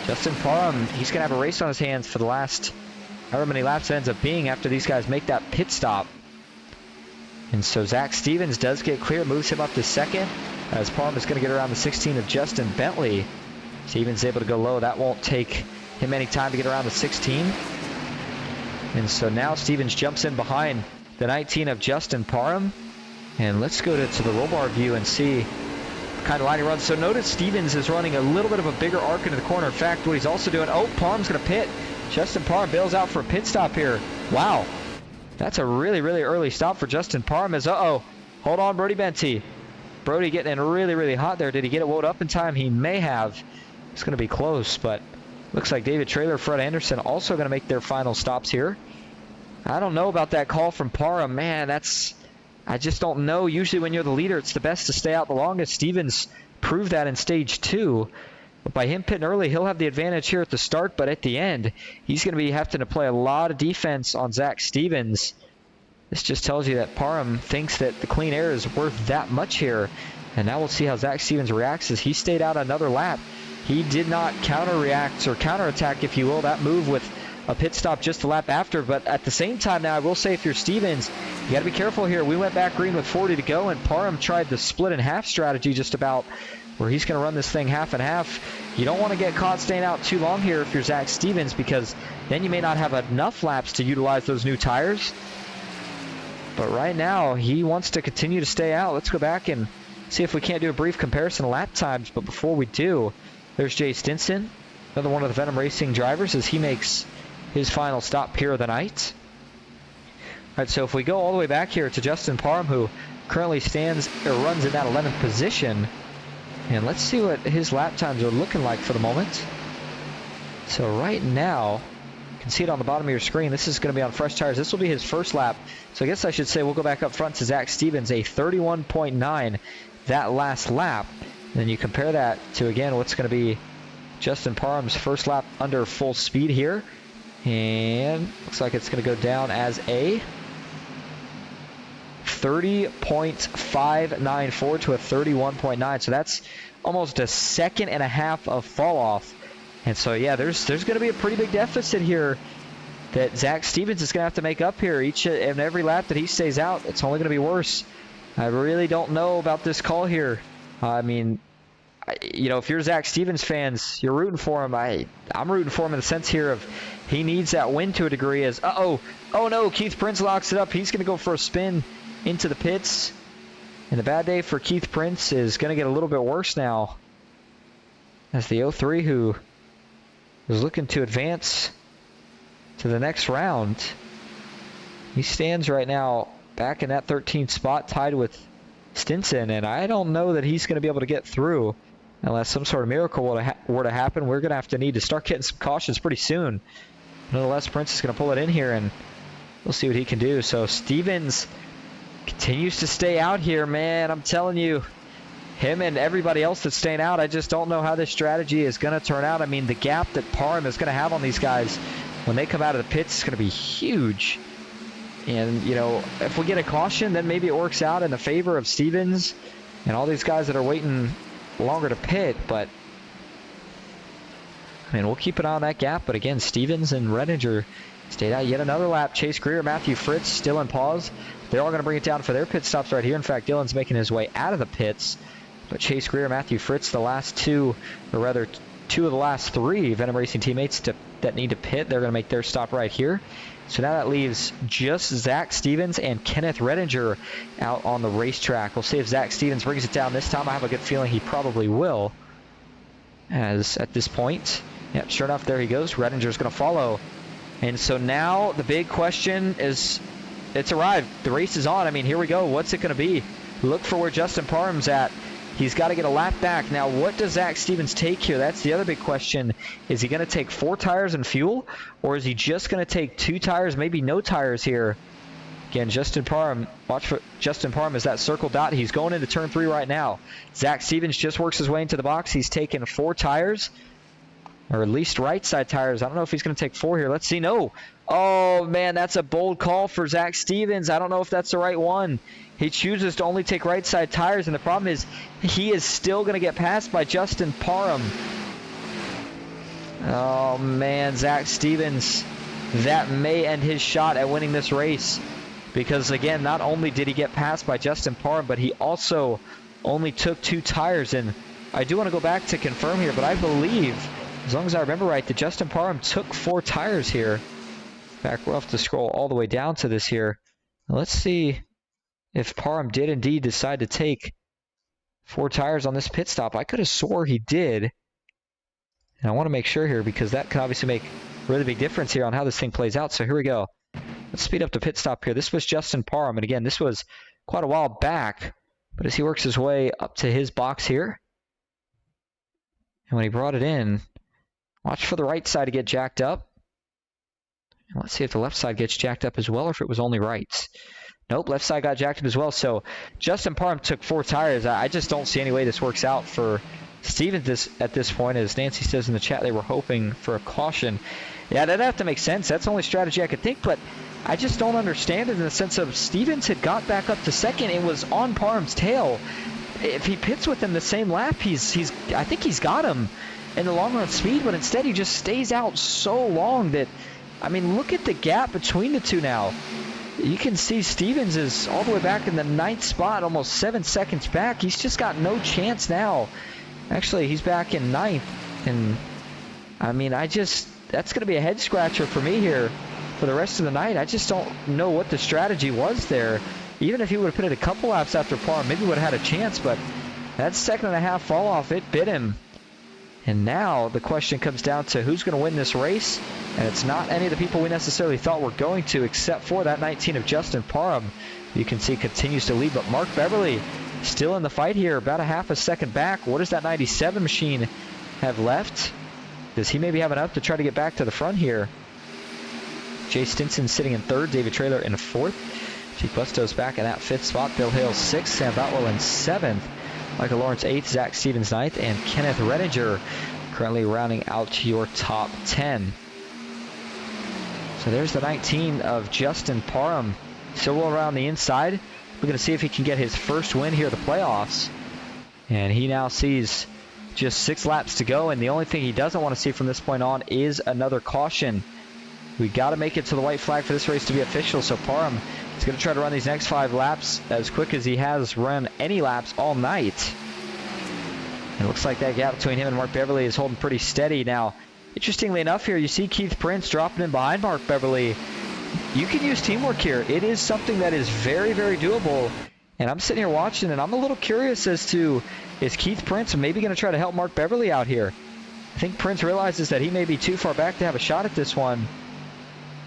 Justin Parham, he's going to have a race on his hands for the last however many laps it ends up being after these guys make that pit stop. And so Zach Stevens does get clear, moves him up to 2nd, as Parham is going to get around the 16 of Justin Bentley. Stevens able to go low. That won't take him any time to get around the 16. And so now Stevens jumps in behind the 19 of Justin Parham. And let's go to the roll bar view and see kind of line he runs. So notice Stevens is running a little bit of a bigger arc into the corner. In fact, what he's also doing, oh, Parham's going to pit. Justin Parham bails out for a pit stop here. Wow. That's a really, really early stop for Justin Parham. Uh-oh. Hold on, Brody Benty. Brody getting in really, really hot there. Did he get it woed up in time? He may have. It's going to be close, but looks like David Traylor, Fred Anderson also going to make their final stops here. I don't know about that call from Parham. Man, I just don't know. Usually when you're the leader, it's the best to stay out the longest. Stevens proved that in stage 2. But by him pitting early, he'll have the advantage here at the start, but at the end, he's going to be having to play a lot of defense on Zach Stevens. This just tells you that Parham thinks that the clean air is worth that much here. And now we'll see how Zach Stevens reacts as he stayed out another lap. He did not counter-react or counterattack, if you will, that move with a pit stop just a lap after. But at the same time now, I will say if you're Stevens, you got to be careful here. We went back green with 40 to go, and Parham tried the split in half strategy just about, where he's going to run this thing half and half. You don't want to get caught staying out too long here if you're Zach Stevens, because then you may not have enough laps to utilize those new tires. But right now, he wants to continue to stay out. Let's go back and see if we can't do a brief comparison of lap times. But before we do, there's Jay Stinson, another one of the Venom Racing drivers, as he makes his final stop here of the night. All right, so if we go all the way back here to Justin Parham, who currently runs in that 11th position, and let's see what his lap times are looking like for the moment. So right now, you can see it on the bottom of your screen. This is going to be on fresh tires. This will be his first lap. So I guess I should say we'll go back up front to Zach Stevens, a 31.9 that last lap. And then you compare that to, again, what's going to be Justin Parham's first lap under full speed here. And looks like it's going to go down as a 30.594 to a 31.9. So that's almost a second and a half of fall off. And so, yeah, there's going to be a pretty big deficit here that Zach Stevens is going to have to make up here. Each and every lap that he stays out, it's only going to be worse. I really don't know about this call here. I mean, you know, if you're Zach Stevens fans, you're rooting for him. I'm rooting for him in the sense here of he needs that win to a degree as, oh no, Keith Prince locks it up. He's going to go for a spin into the pits. And the bad day for Keith Prince is going to get a little bit worse now, as the 03 who is looking to advance to the next round. He stands right now back in that 13th spot, tied with Stinson, and I don't know that he's going to be able to get through unless some sort of miracle were to happen. We're going to need to start getting some cautions pretty soon. Nonetheless, Prince is going to pull it in here, and we'll see what he can do. So Stevens continues to stay out here, man. I'm telling you, him and everybody else that's staying out, I just don't know how this strategy is going to turn out. I mean, the gap that Parham is going to have on these guys when they come out of the pits is going to be huge. And, you know, if we get a caution, then maybe it works out in the favor of Stevens and all these guys that are waiting longer to pit. But, I mean, we'll keep an eye on that gap. But, again, Stevens and Redinger stayed out yet another lap. Chase Greer, Matthew Fritz still in pause. They're all going to bring it down for their pit stops right here. In fact, Dylan's making his way out of the pits. But Chase Greer, Matthew Fritz, the last two, or rather two of the last three Venom Racing teammates that need to pit, they're going to make their stop right here. So now that leaves just Zach Stevens and Kenneth Redinger out on the racetrack. We'll see if Zach Stevens brings it down this time. I have a good feeling he probably will, as at this point, yep, sure enough, there he goes. Redinger's going to follow. And so now the big question is, it's arrived. The race is on. I mean, here we go. What's it going to be? Look for where Justin Parham's at. He's got to get a lap back. Now, what does Zach Stevens take here? That's the other big question. Is he going to take 4 tires and fuel? Or is he just going to take 2 tires, maybe no tires here? Again, Justin Parham, watch for Justin Parham as that circle dot. He's going into turn 3 right now. Zach Stevens just works his way into the box. He's taken 4 tires, or at least right side tires. I don't know if he's going to take 4 here. Let's see. No. Oh, man, that's a bold call for Zach Stevens. I don't know if that's the right one. He chooses to only take right side tires, and the problem is he is still going to get passed by Justin Parham. Oh, man, Zach Stevens, that may end his shot at winning this race. Because, again, not only did he get passed by Justin Parham, but he also only took 2 tires. And I do want to go back to confirm here, but I believe, as long as I remember right, that Justin Parham took 4 tires here. In fact, we'll have to scroll all the way down to this here. Let's see if Parham did indeed decide to take 4 tires on this pit stop. I could have swore he did. And I want to make sure here because that can obviously make a really big difference here on how this thing plays out. So here we go. Let's speed up the pit stop here. This was Justin Parham. And again, this was quite a while back. But as he works his way up to his box here. And when he brought it in, watch for the right side to get jacked up. And let's see if the left side gets jacked up as well or if it was only right. Nope, left side got jacked up as well. So Justin Parham took 4 tires. I just don't see any way this works out for Stevens at this point. As Nancy says in the chat, they were hoping for a caution. Yeah, that'd have to make sense. That's the only strategy I could think, but I just don't understand it in the sense of Stevens had got back up to second and was on Parham's tail. If he pits with him the same lap, I think he's got him in the long run speed, but instead he just stays out so long that, I mean, look at the gap between the two now. You can see Stevens is all the way back in the 9th spot, almost 7 seconds back. He's just got no chance now. Actually, he's back in 9th, and I mean, that's going to be a head scratcher for me here for the rest of the night. I just don't know what the strategy was there. Even if he would have put it a couple laps after Parham, maybe would have had a chance, but that 2.5 fall off, it bit him. And now the question comes down to who's going to win this race, and it's not any of the people we necessarily thought were going to, except for that 19 of Justin Parham. You can see continues to lead, but Mark Beverly still in the fight here, about a half a second back. What does that 97 machine have left? Does he maybe have enough to try to get back to the front here? Jay Stinson sitting in 3rd, David Traylor in 4th. Chief Busto's back in that 5th spot. Bill Hale 6th, Sam Boutwell in 7th. Michael Lawrence 8th, Zach Stevens 9th, and Kenneth Redinger currently rounding out your top 10. So there's the 19 of Justin Parham. Still around the inside. We're going to see if he can get his first win here at the playoffs. And he now sees just 6 laps to go, and the only thing he doesn't want to see from this point on is another caution. We got to make it to the white flag for this race to be official, so Parham is going to try to run these next 5 laps as quick as he has run any laps all night. It looks like that gap between him and Mark Beverly is holding pretty steady. Now, interestingly enough here, you see Keith Prince dropping in behind Mark Beverly. You can use teamwork here. It is something that is very, very doable. And I'm sitting here watching, and I'm a little curious as to, is Keith Prince maybe going to try to help Mark Beverly out here? I think Prince realizes that he may be too far back to have a shot at this one.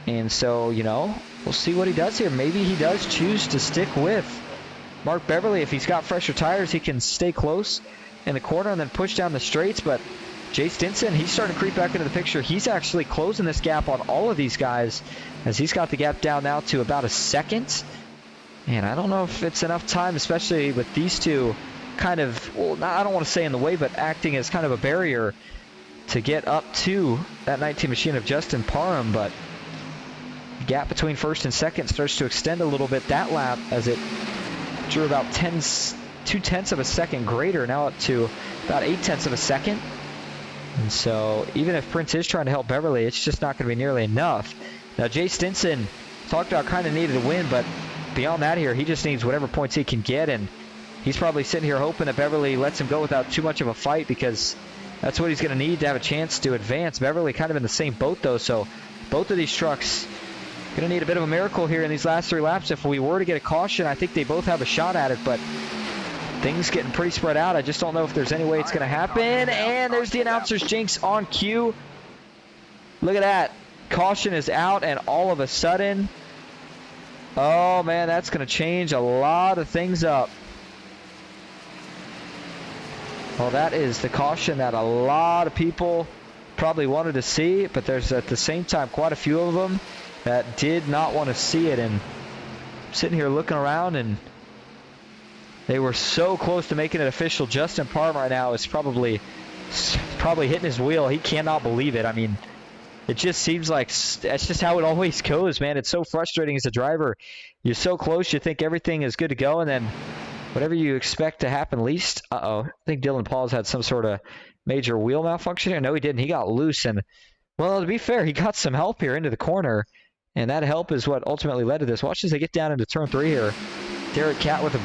And so, you know, we'll see what he does here. Maybe he does choose to stick with Mark Beverly. If he's got fresher tires, he can stay close in the corner and then push down the straights. But Jay Stinson, he's starting to creep back into the picture. He's actually closing this gap on all of these guys, as he's got the gap down now to about a second. And I don't know if it's enough time, especially with these two kind of, well, I don't want to say in the way, but acting as kind of a barrier to get up to that 19 machine of Justin Parham. But the gap between first and second starts to extend a little bit that lap, as it drew about 2/10 of a second greater, now up to about 8/10 of a second. And so even if Prince is trying to help Beverly, it's just not going to be nearly enough. Now Jay Stinson talked about kind of needed a win, but beyond that here, he just needs whatever points he can get, and he's probably sitting here hoping that Beverly lets him go without too much of a fight, because that's what he's going to need to have a chance to advance. Beverly kind of in the same boat though, so both of these trucks going to need a bit of a miracle here in these last 3 laps. If we were to get a caution, I think they both have a shot at it, but things getting pretty spread out. I just don't know if there's any way it's going to happen. And there's the announcer's jinx on cue. Look at that. Caution is out, and all of a sudden, oh man, that's going to change a lot of things up. Well, that is the caution that a lot of people probably wanted to see, but there's at the same time quite a few of them that did not want to see it. And I'm sitting here looking around, and they were so close to making it official. Justin Parham right now is probably hitting his wheel. He cannot believe it. I mean, it just seems like that's just how it always goes, man. It's so frustrating as a driver. You're so close, you think everything is good to go, and then whatever you expect to happen least, I think Dylan Pauls had some sort of major wheel malfunction here. No, he didn't. He got loose, and, well, to be fair, he got some help here into the corner, and that help is what ultimately led to this. Watch as they get down into turn 3 here. Derek Catt with a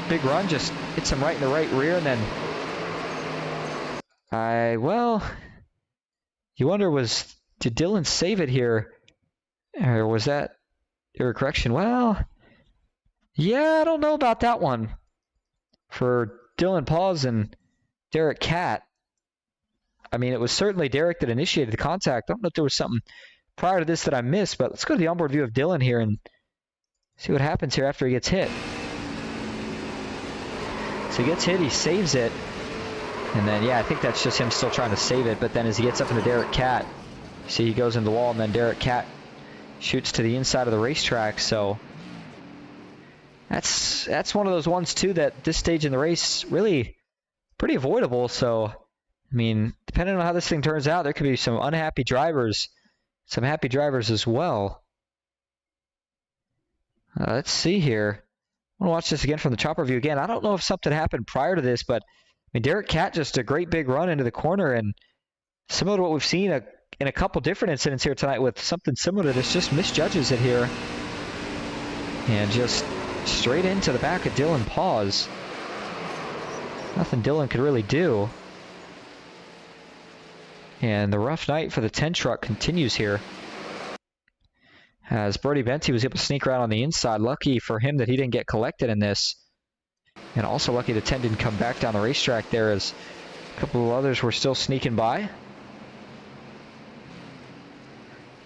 big run, just hits him right in the right rear, and then you wonder, did Dylan save it here, or was that a correction? Well, yeah, I don't know about that one for Dylan Paws and Derek Catt. I mean, it was certainly Derek that initiated the contact. I don't know if there was something prior to this that I missed, but let's go to the onboard view of Dylan here and see what happens here after he gets hit. So he gets hit, he saves it, and then, yeah, I think that's just him still trying to save it, but then as he gets up into Derek Catt, see, he goes into the wall, and then Derek Catt shoots to the inside of the racetrack, so that's one of those ones, too, that this stage in the race really pretty avoidable, so I mean, depending on how this thing turns out, there could be some unhappy drivers, some happy drivers as well. Let's see here. I want to watch this again from the chopper view again. I don't know if something happened prior to this, but I mean, Derek Catt just a great big run into the corner, and similar to what we've seen in a couple different incidents here tonight with something similar to this, just misjudges it here. And just straight into the back of Dylan Paws. Nothing Dylan could really do. And the rough night for the 10 truck continues here. As Brody Benty was able to sneak around on the inside. Lucky for him that he didn't get collected in this. And also lucky the 10 didn't come back down the racetrack there, as a couple of others were still sneaking by.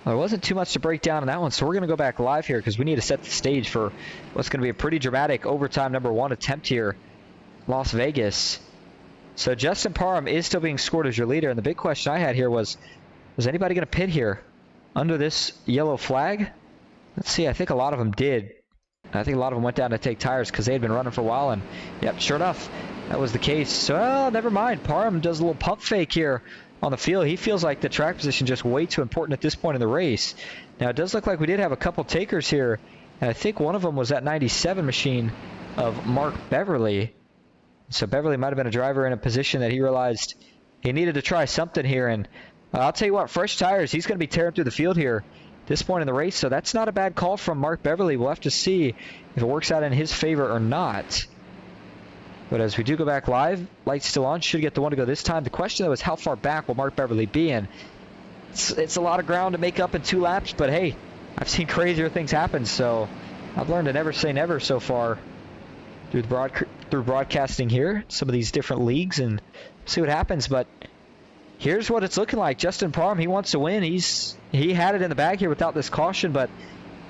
Well, there wasn't too much to break down in that one, so we're going to go back live here because we need to set the stage for what's going to be a pretty dramatic overtime number 1 attempt here, Las Vegas. So Justin Parham is still being scored as your leader, and the big question I had here was anybody going to pit here under this yellow flag? Let's see, I think a lot of them did. I think a lot of them went down to take tires because they had been running for a while, and yep, sure enough, that was the case. So, well, never mind. Parham does a little pump fake here on the field. He feels like the track position just way too important at this point in the race. Now, it does look like we did have a couple takers here, and I think one of them was that 97 machine of Mark Beverly. So Beverly might have been a driver in a position that he realized he needed to try something here. And I'll tell you what, fresh tires, he's going to be tearing through the field here at this point in the race. So that's not a bad call from Mark Beverly. We'll have to see if it works out in his favor or not. But as we do go back live, lights still on, should get the one to go this time. The question, though, is how far back will Mark Beverly be in? It's a lot of ground to make up in 2 laps, but hey, I've seen crazier things happen. So I've learned to never say never so far through broadcasting here, some of these different leagues, and see what happens. But here's what it's looking like. Justin Parham, he wants to win. He had it in the bag here without this caution, but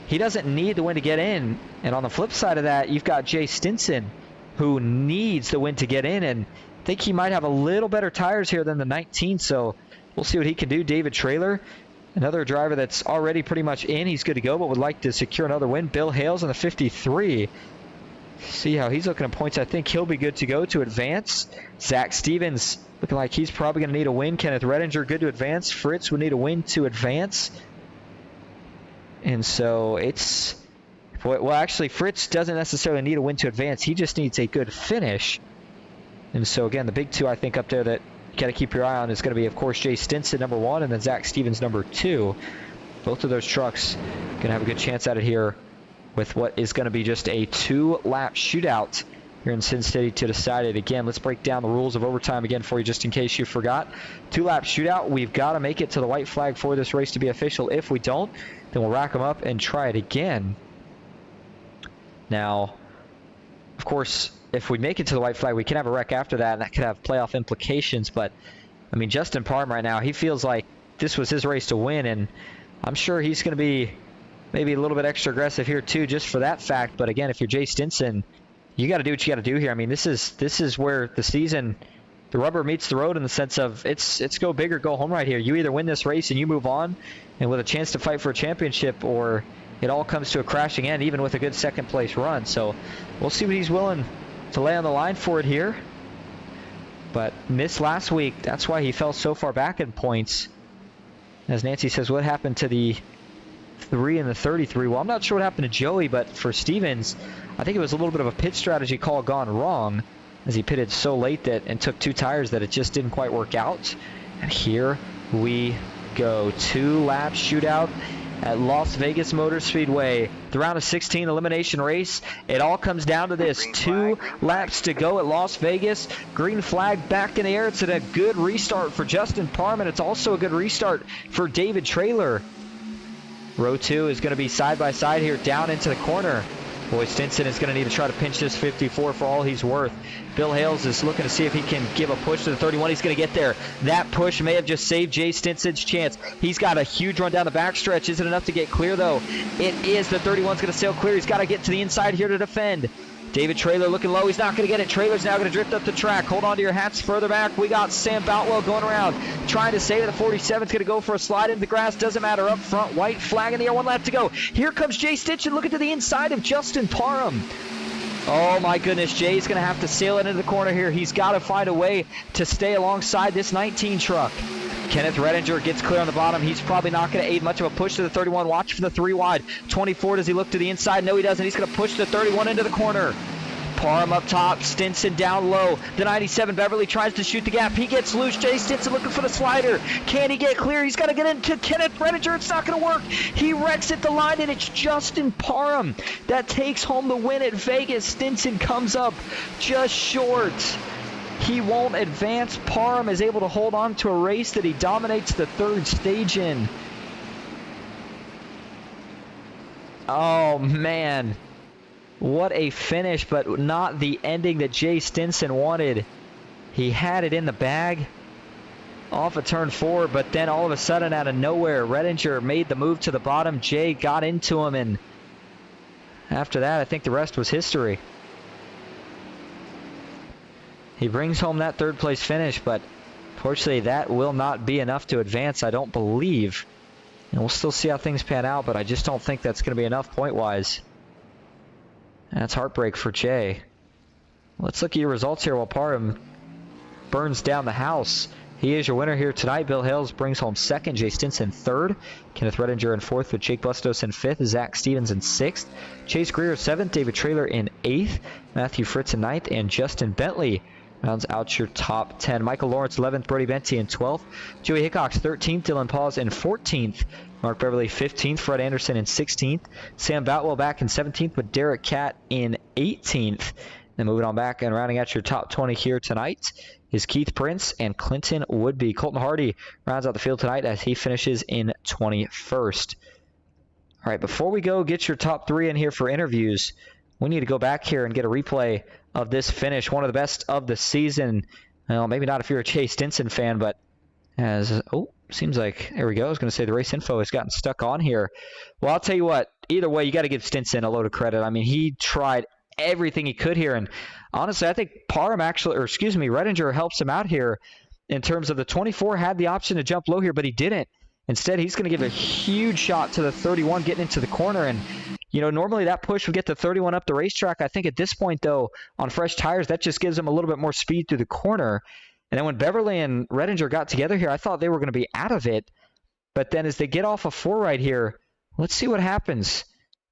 he doesn't need the win to get in. And on the flip side of that, you've got Jay Stinson, who needs the win to get in, and I think he might have a little better tires here than the 19, so we'll see what he can do. David Traylor, another driver that's already pretty much in. He's good to go, but would like to secure another win. Bill Hales in the 53. See how he's looking at points. I think he'll be good to go to advance. Zach Stevens looking like he's probably going to need a win. Kenneth Redinger good to advance. Fritz would need a win to advance. And so it's... Well, actually, Fritz doesn't necessarily need a win to advance. He just needs a good finish. And so, again, the big 2 I think up there that you got to keep your eye on is going to be, of course, Jay Stinson, number 1, and then Zach Stevens, number 2. Both of those trucks going to have a good chance at it here with what is going to be just a 2-lap shootout here in Sin City to decide it. Again, let's break down the rules of overtime again for you just in case you forgot. 2-lap shootout. We've got to make it to the white flag for this race to be official. If we don't, then we'll rack them up and try it again. Now, of course, if we make it to the white flag, we can have a wreck after that, and that could have playoff implications. But, I mean, Justin Parham right now, he feels like this was his race to win, and I'm sure he's going to be maybe a little bit extra aggressive here too, just for that fact. But again, if you're Jay Stinson, you got to do what you got to do here. I mean, this is where the season, the rubber meets the road in the sense of it's go big or go home right here. You either win this race and you move on, and with a chance to fight for a championship, or it all comes to a crashing end, even with a good second place run. So we'll see what he's willing to lay on the line for it here. But missed last week. That's why he fell so far back in points. As Nancy says, what happened to the 3 and the 33? Well, I'm not sure what happened to Joey, but for Stevens, I think it was a little bit of a pit strategy call gone wrong, as he pitted so late and took 2 tires that it just didn't quite work out. And here we go. 2-lap shootout at Las Vegas Motor Speedway. The round of 16 elimination race. It all comes down to this. 2 laps to go at Las Vegas. Green flag back in the air. It's a good restart for Justin Parham, and it's also a good restart for David Traylor. Row 2 is going to be side by side here down into the corner. Boy, Stinson is going to need to try to pinch this 54 for all he's worth. Bill Hales is looking to see if he can give a push to the 31. He's going to get there. That push may have just saved Jay Stinson's chance. He's got a huge run down the backstretch. Isn't enough to get clear, though. It is. The 31's going to sail clear. He's got to get to the inside here to defend. David Traylor looking low. He's not going to get it. Traylor's now going to drift up the track. Hold on to your hats further back. We got Sam Boutwell going around, trying to save it. The 47's going to go for a slide into the grass. Doesn't matter. Up front, white flag in the air. 1 lap to go. Here comes Jay Stinson looking to the inside of Justin Parham. Oh, my goodness. Jay's going to have to sail it into the corner here. He's got to find a way to stay alongside this 19 truck. Kenneth Redinger gets clear on the bottom. He's probably not going to aid much of a push to the 31. Watch for the 3 wide. 24, does he look to the inside? No, he doesn't. He's going to push the 31 into the corner. Parham up top, Stinson down low. The 97 Beverly tries to shoot the gap. He gets loose. Jay Stinson looking for the slider. Can he get clear? He's got to get into Kenneth Redinger. It's not going to work. He wrecks at the line, and it's Justin Parham that takes home the win at Vegas. Stinson comes up just short. He won't advance. Parham is able to hold on to a race that he dominates the 3rd stage in. Oh, man. What a finish, but not the ending that Jay Stinson wanted. He had it in the bag off of turn 4, but then all of a sudden out of nowhere, Redinger made the move to the bottom. Jay got into him, and after that, I think the rest was history. He brings home that 3rd place finish, but fortunately that will not be enough to advance, I don't believe. And we'll still see how things pan out, but I just don't think that's going to be enough point-wise. That's heartbreak for Jay. Let's look at your results here while Parham burns down the house. He is your winner here tonight. Bill Hales brings home 2nd. Jay Stinson 3rd. Kenneth Redinger in 4th with Jake Bustos in 5th. Zach Stevens in 6th. Chase Greer 7th. David Traylor in 8th. Matthew Fritz in 9th. And Justin Bentley rounds out your top 10. Michael Lawrence 11th. Brody Benty in 12th. Joey Hickox 13th. Dylan Paws in 14th. Mark Beverly 15th. Fred Anderson in 16th. Sam Boutwell back in 17th with Derek Catt in 18th. Then moving on back and rounding out your top 20 here tonight is Keith Prince and Clinton Woodby. Colton Hardy rounds out the field tonight as he finishes in 21st. All right, before we go get your top 3 in here for interviews, we need to go back here and get a replay of this finish. One of the best of the season. Well, maybe not if you're a Jay Stinson fan, but as, seems like, there we go. I was going to say the race info has gotten stuck on here. Well, I'll tell you what, either way, you got to give Stinson a load of credit. I mean, he tried everything he could here, and honestly, I think Redinger helps him out here in terms of the 24 had the option to jump low here, but he didn't. Instead, he's going to give a huge shot to the 31 getting into the corner, and you know, normally that push would get the 31 up the racetrack. I think at this point, though, on fresh tires, that just gives him a little bit more speed through the corner. And then when Beverly and Redinger got together here, I thought they were going to be out of it. But then as they get off of 4 right here, let's see what happens.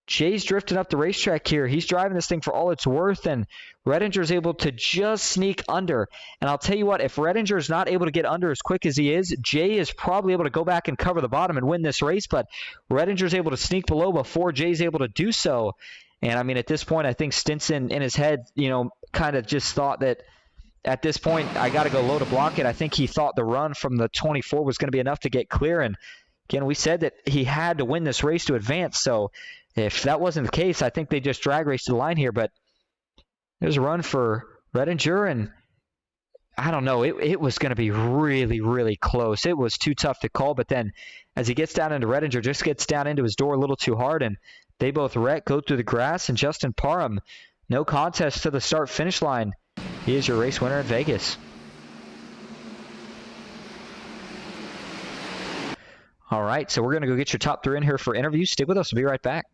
Jay's drifting up the racetrack here. He's driving this thing for all it's worth, and Redinger's able to just sneak under. And I'll tell you what, if Redinger's not able to get under as quick as he is, Jay is probably able to go back and cover the bottom and win this race. But Redinger's able to sneak below before Jay's able to do so. And, I mean, at this point, I think Stinson in his head, you know, kind of just thought that at this point, I got to go low to block it. I think he thought the run from the 24 was going to be enough to get clear. And, again, we said that he had to win this race to advance. So if that wasn't the case, I think they just drag raced to the line here. But there's a run for Redinger, and I don't know. It was going to be really, really close. It was too tough to call. But then as he gets down into Redinger, just gets down into his door a little too hard, and they both wreck, go through the grass, and Justin Parham, no contest to the start-finish line. He is your race winner at Vegas. All right, so we're going to go get your top 3 in here for interviews. Stick with us. We'll be right back.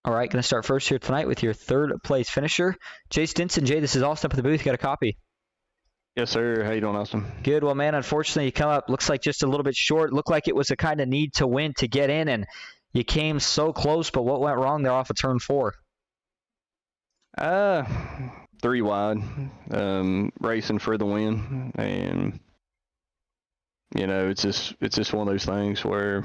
All right, going to start first here tonight with your 3rd place finisher, Jay Stinson. Jay, this is Austin up at the booth. You got a copy? Yes, sir. How you doing, Austin? Good. Well, man, unfortunately, you come up, looks like just a little bit short. Looked like it was a kind of need to win to get in, and you came so close, but what went wrong there off of turn 4? 3 wide, racing for the win, and you know, it's just one of those things where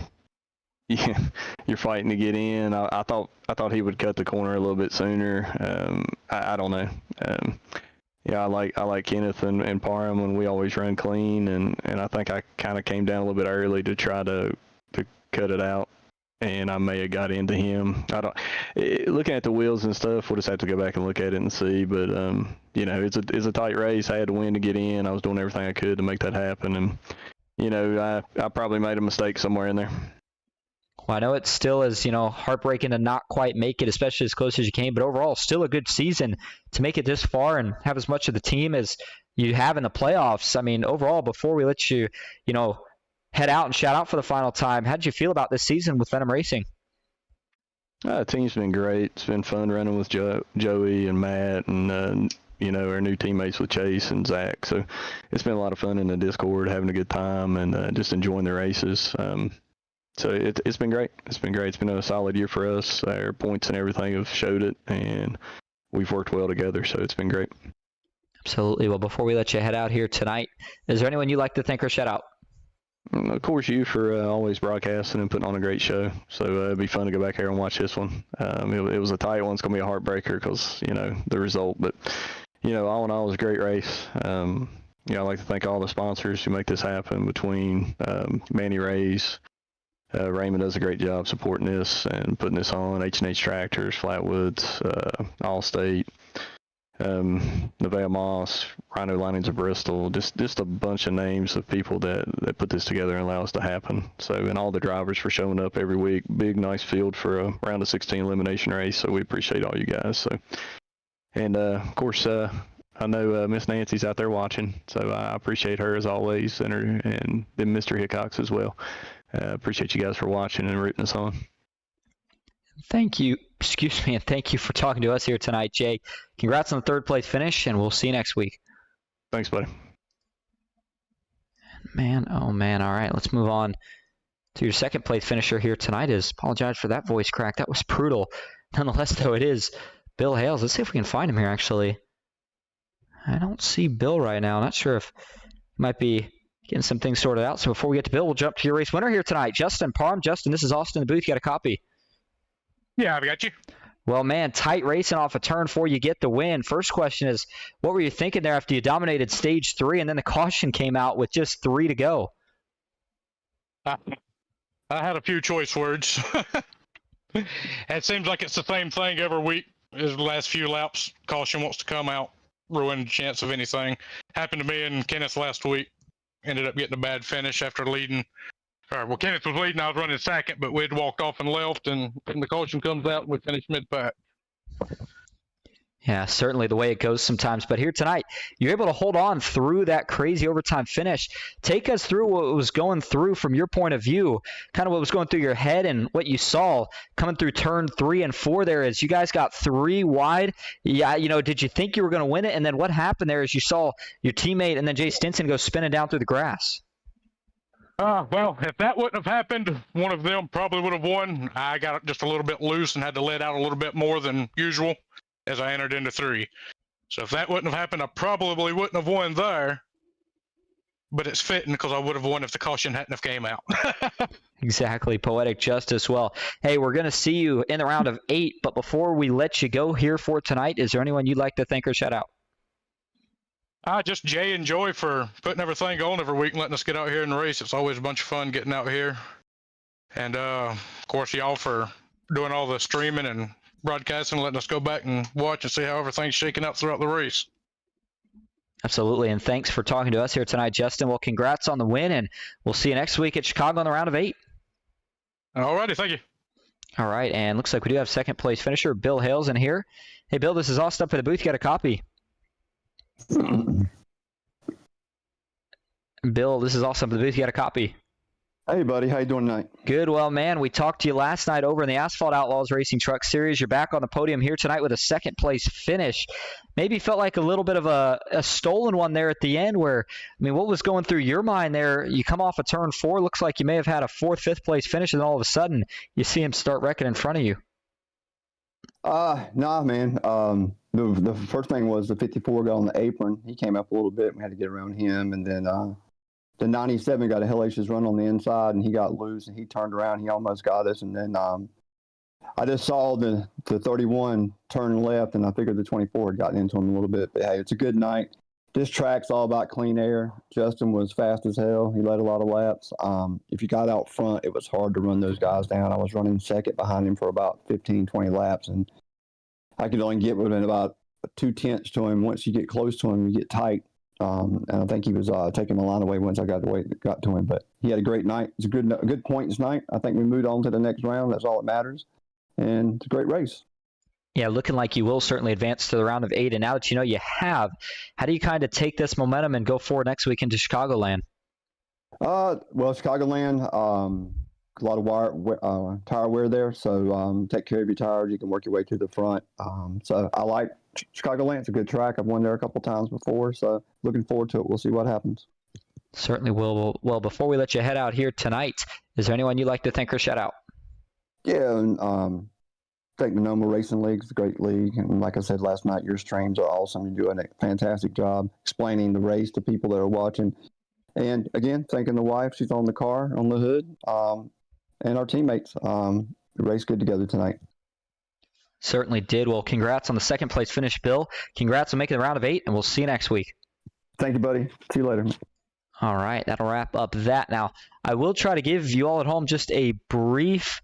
you're fighting to get in. I thought he would cut the corner a little bit sooner. I don't know. Yeah, I like Kenneth and Parham, and we always run clean, and I think I kind of came down a little bit early to try to cut it out, and I may have got into him. I don't looking at the wheels and stuff. We'll just have to go back and look at it and see. But you know, it's a tight race. I had to win to get in. I was doing everything I could to make that happen, and you know, I probably made a mistake somewhere in there. Well, I know it still is, you know, heartbreaking to not quite make it, especially as close as you came, but overall, still a good season to make it this far and have as much of the team as you have in the playoffs. I mean, overall, before we let you, you know, head out and shout out for the final time, how did you feel about this season with Venom Racing? The team's been great. It's been fun running with Joey and Matt and, you know, our new teammates with Chase and Zach. So it's been a lot of fun in the Discord, having a good time and just enjoying the races. So it's been great. It's been great. It's been a solid year for us. Our points and everything have showed it, and we've worked well together. So it's been great. Absolutely. Well, before we let you head out here tonight, is there anyone you'd like to thank or shout out? Of course, you for always broadcasting and putting on a great show. So it'd be fun to go back here and watch this one. It was a tight one. It's going to be a heartbreaker because, you know, the result. But, you know, all in all, it was a great race. You know, I'd like to thank all the sponsors who make this happen between Manny Rays. Raymond does a great job supporting this and putting this on. H&H Tractors, Flatwoods, Allstate, Nevaeh Moss, Rhino Linings of Bristol, just a bunch of names of people that put this together and allow us to happen. So, and all the drivers for showing up every week. Big, nice field for a round of 16 elimination race. So we appreciate all you guys. So, and of course, I know Miss Nancy's out there watching, so I appreciate her as always, and then Mr. Hickox as well. Appreciate you guys for watching and rooting us on. Thank you. Excuse me, and thank you for talking to us here tonight, Jay. Congrats on the third place finish, and we'll see you next week. Thanks, buddy. Man, oh man. All right, let's move on to your second place finisher here tonight. Apologize for that voice crack. That was brutal. Nonetheless, though, it is Bill Hales. Let's see if we can find him here, actually. I don't see Bill right now. Not sure if he might be getting some things sorted out. So before we get to Bill, we'll jump to your race winner here tonight, Justin Parham. Justin, this is Austin in the booth. You got a copy? Yeah, I've got you. Well, man, tight racing off of turn 4. You get the win. First question is, what were you thinking there after you dominated stage 3 and then the caution came out with just 3 to go? I had a few choice words. It seems like it's the same thing every week. Is the last few laps, caution wants to come out, ruin the chance of anything. Happened to me and Kenneth last week. Ended up getting a bad finish after leading. Well, Kenneth was leading, I was running second, but we'd walked off and left, and the caution comes out, and we finished mid-pack. Yeah, certainly the way it goes sometimes. But here tonight, you're able to hold on through that crazy overtime finish. Take us through what was going through from your point of view, kind of what was going through your head and what you saw coming through turn 3 and 4 there as you guys got 3 wide. Yeah, you know, did you think you were going to win it? And then what happened there as you saw your teammate and then Jay Stinson go spinning down through the grass? Well, if that wouldn't have happened, one of them probably would have won. I got just a little bit loose and had to let out a little bit more than usual as I entered into 3. So if that wouldn't have happened, I probably wouldn't have won there. But it's fitting because I would have won if the caution hadn't have came out. Exactly. Poetic justice. Well, hey, we're going to see you in the round of 8. But before we let you go here for tonight, is there anyone you'd like to thank or shout out? Just Jay and Joy for putting everything on every week and letting us get out here and race. It's always a bunch of fun getting out here. And, of course, y'all for doing all the streaming and broadcasting, letting us go back and watch and see how everything's shaking out throughout the race. Absolutely, and thanks for talking to us here tonight, Justin. Well, congrats on the win, and we'll see you next week at Chicago in the round of 8. All righty, thank you. All right, and looks like we do have second place finisher Bill Hales in here. Hey, Bill, this is Austin up in the booth. You got a copy? Bill, this is Austin up in the booth. You got a copy? Hey, buddy. How you doing tonight? Good. Well, man, we talked to you last night over in the Asphalt Outlaws Racing Truck Series. You're back on the podium here tonight with a second place finish. Maybe felt like a little bit of a stolen one there at the end where, I mean, what was going through your mind there? You come off a turn 4, looks like you may have had a 4th, 5th place finish, and all of a sudden you see him start wrecking in front of you. Nah, man. The first thing was the 54 got on the apron. He came up a little bit. We had to get around him, and then the 97 got a hellacious run on the inside, and he got loose, and he turned around. He almost got us, and then I just saw the 31 turn left, and I figured the 24 had gotten into him a little bit. But hey, it's a good night. This track's all about clean air. Justin was fast as hell. He led a lot of laps. If you got out front, it was hard to run those guys down. I was running second behind him for about 15, 20 laps, and I could only get within about 2/10 to him. Once you get close to him, you get tight. And I think he was taking the line away once I got to him. But he had a great night. It's a good points night. I think we moved on to the next round. That's all that matters. And it's a great race. Yeah, looking like you will certainly advance to the round of 8. And now that you know you have, how do you kind of take this momentum and go forward next week into Chicagoland? Well, Chicagoland, a lot of tire wear there. So take care of your tires. You can work your way to the front. So I like Chicagoland. It's a good track. I've won there a couple times before. So looking forward to it. We'll see what happens. Certainly will. Well, before we let you head out here tonight, is there anyone you'd like to thank or shout out? Yeah, and thank the NOMA Racing League. It's a great league. And like I said last night, your streams are awesome. You're doing a fantastic job explaining the race to people that are watching. And again, thanking the wife. She's on the car, on the hood, and our teammates. The race good together tonight. Certainly did. Well, congrats on the second place finish, Bill. Congrats on making the round of 8, and we'll see you next week. Thank you, buddy. See you later. All right, that'll wrap up that. Now, I will try to give you all at home just a brief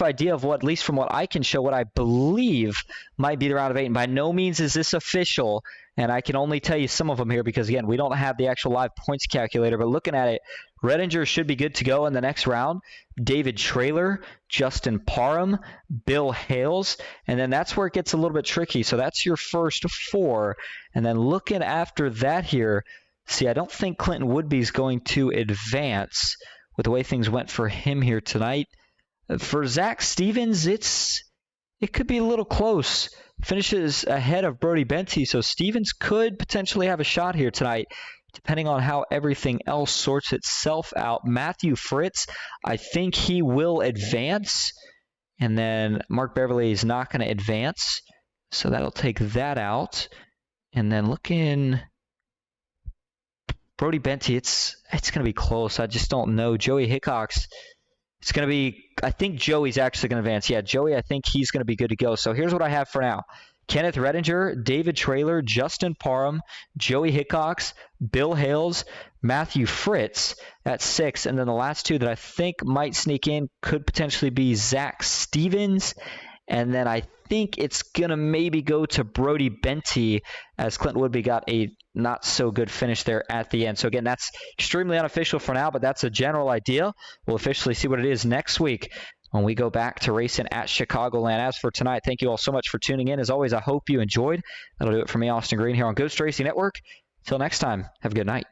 idea of what, at least from what I can show, what I believe might be the round of 8. And by no means is this official, and I can only tell you some of them here because, again, we don't have the actual live points calculator. But looking at it, Redinger should be good to go in the next round. David Traylor, Justin Parham, Bill Hales, and then that's where it gets a little bit tricky. So that's your first 4. And then looking after that here, see, I don't think Clinton Woodby's going to advance with the way things went for him here tonight. For Zach Stevens, it could be a little close. Finishes ahead of Brody Benty, so Stevens could potentially have a shot here tonight, depending on how everything else sorts itself out. Matthew Fritz, I think he will advance, and then Mark Beverly is not going to advance, so that'll take that out. And then looking, Brody Benty, it's going to be close. I just don't know. Joey Hickox, it's going to be, I think Joey's actually going to advance. Yeah, Joey, I think he's going to be good to go. So here's what I have for now. Kenneth Redinger, David Traylor, Justin Parham, Joey Hickox, Bill Hales, Matthew Fritz at 6. And then the last 2 that I think might sneak in could potentially be Zach Stevens. And then I think it's going to maybe go to Brody Benty, as Clinton Woodby got a not so good finish there at the end. So again, that's extremely unofficial for now, but that's a general idea. We'll officially see what it is next week when we go back to racing at Chicagoland. As for tonight, thank you all so much for tuning in. As always, I hope you enjoyed. That'll do it for me, Austin Green, here on Ghost Racing Network. Till next time, have a good night.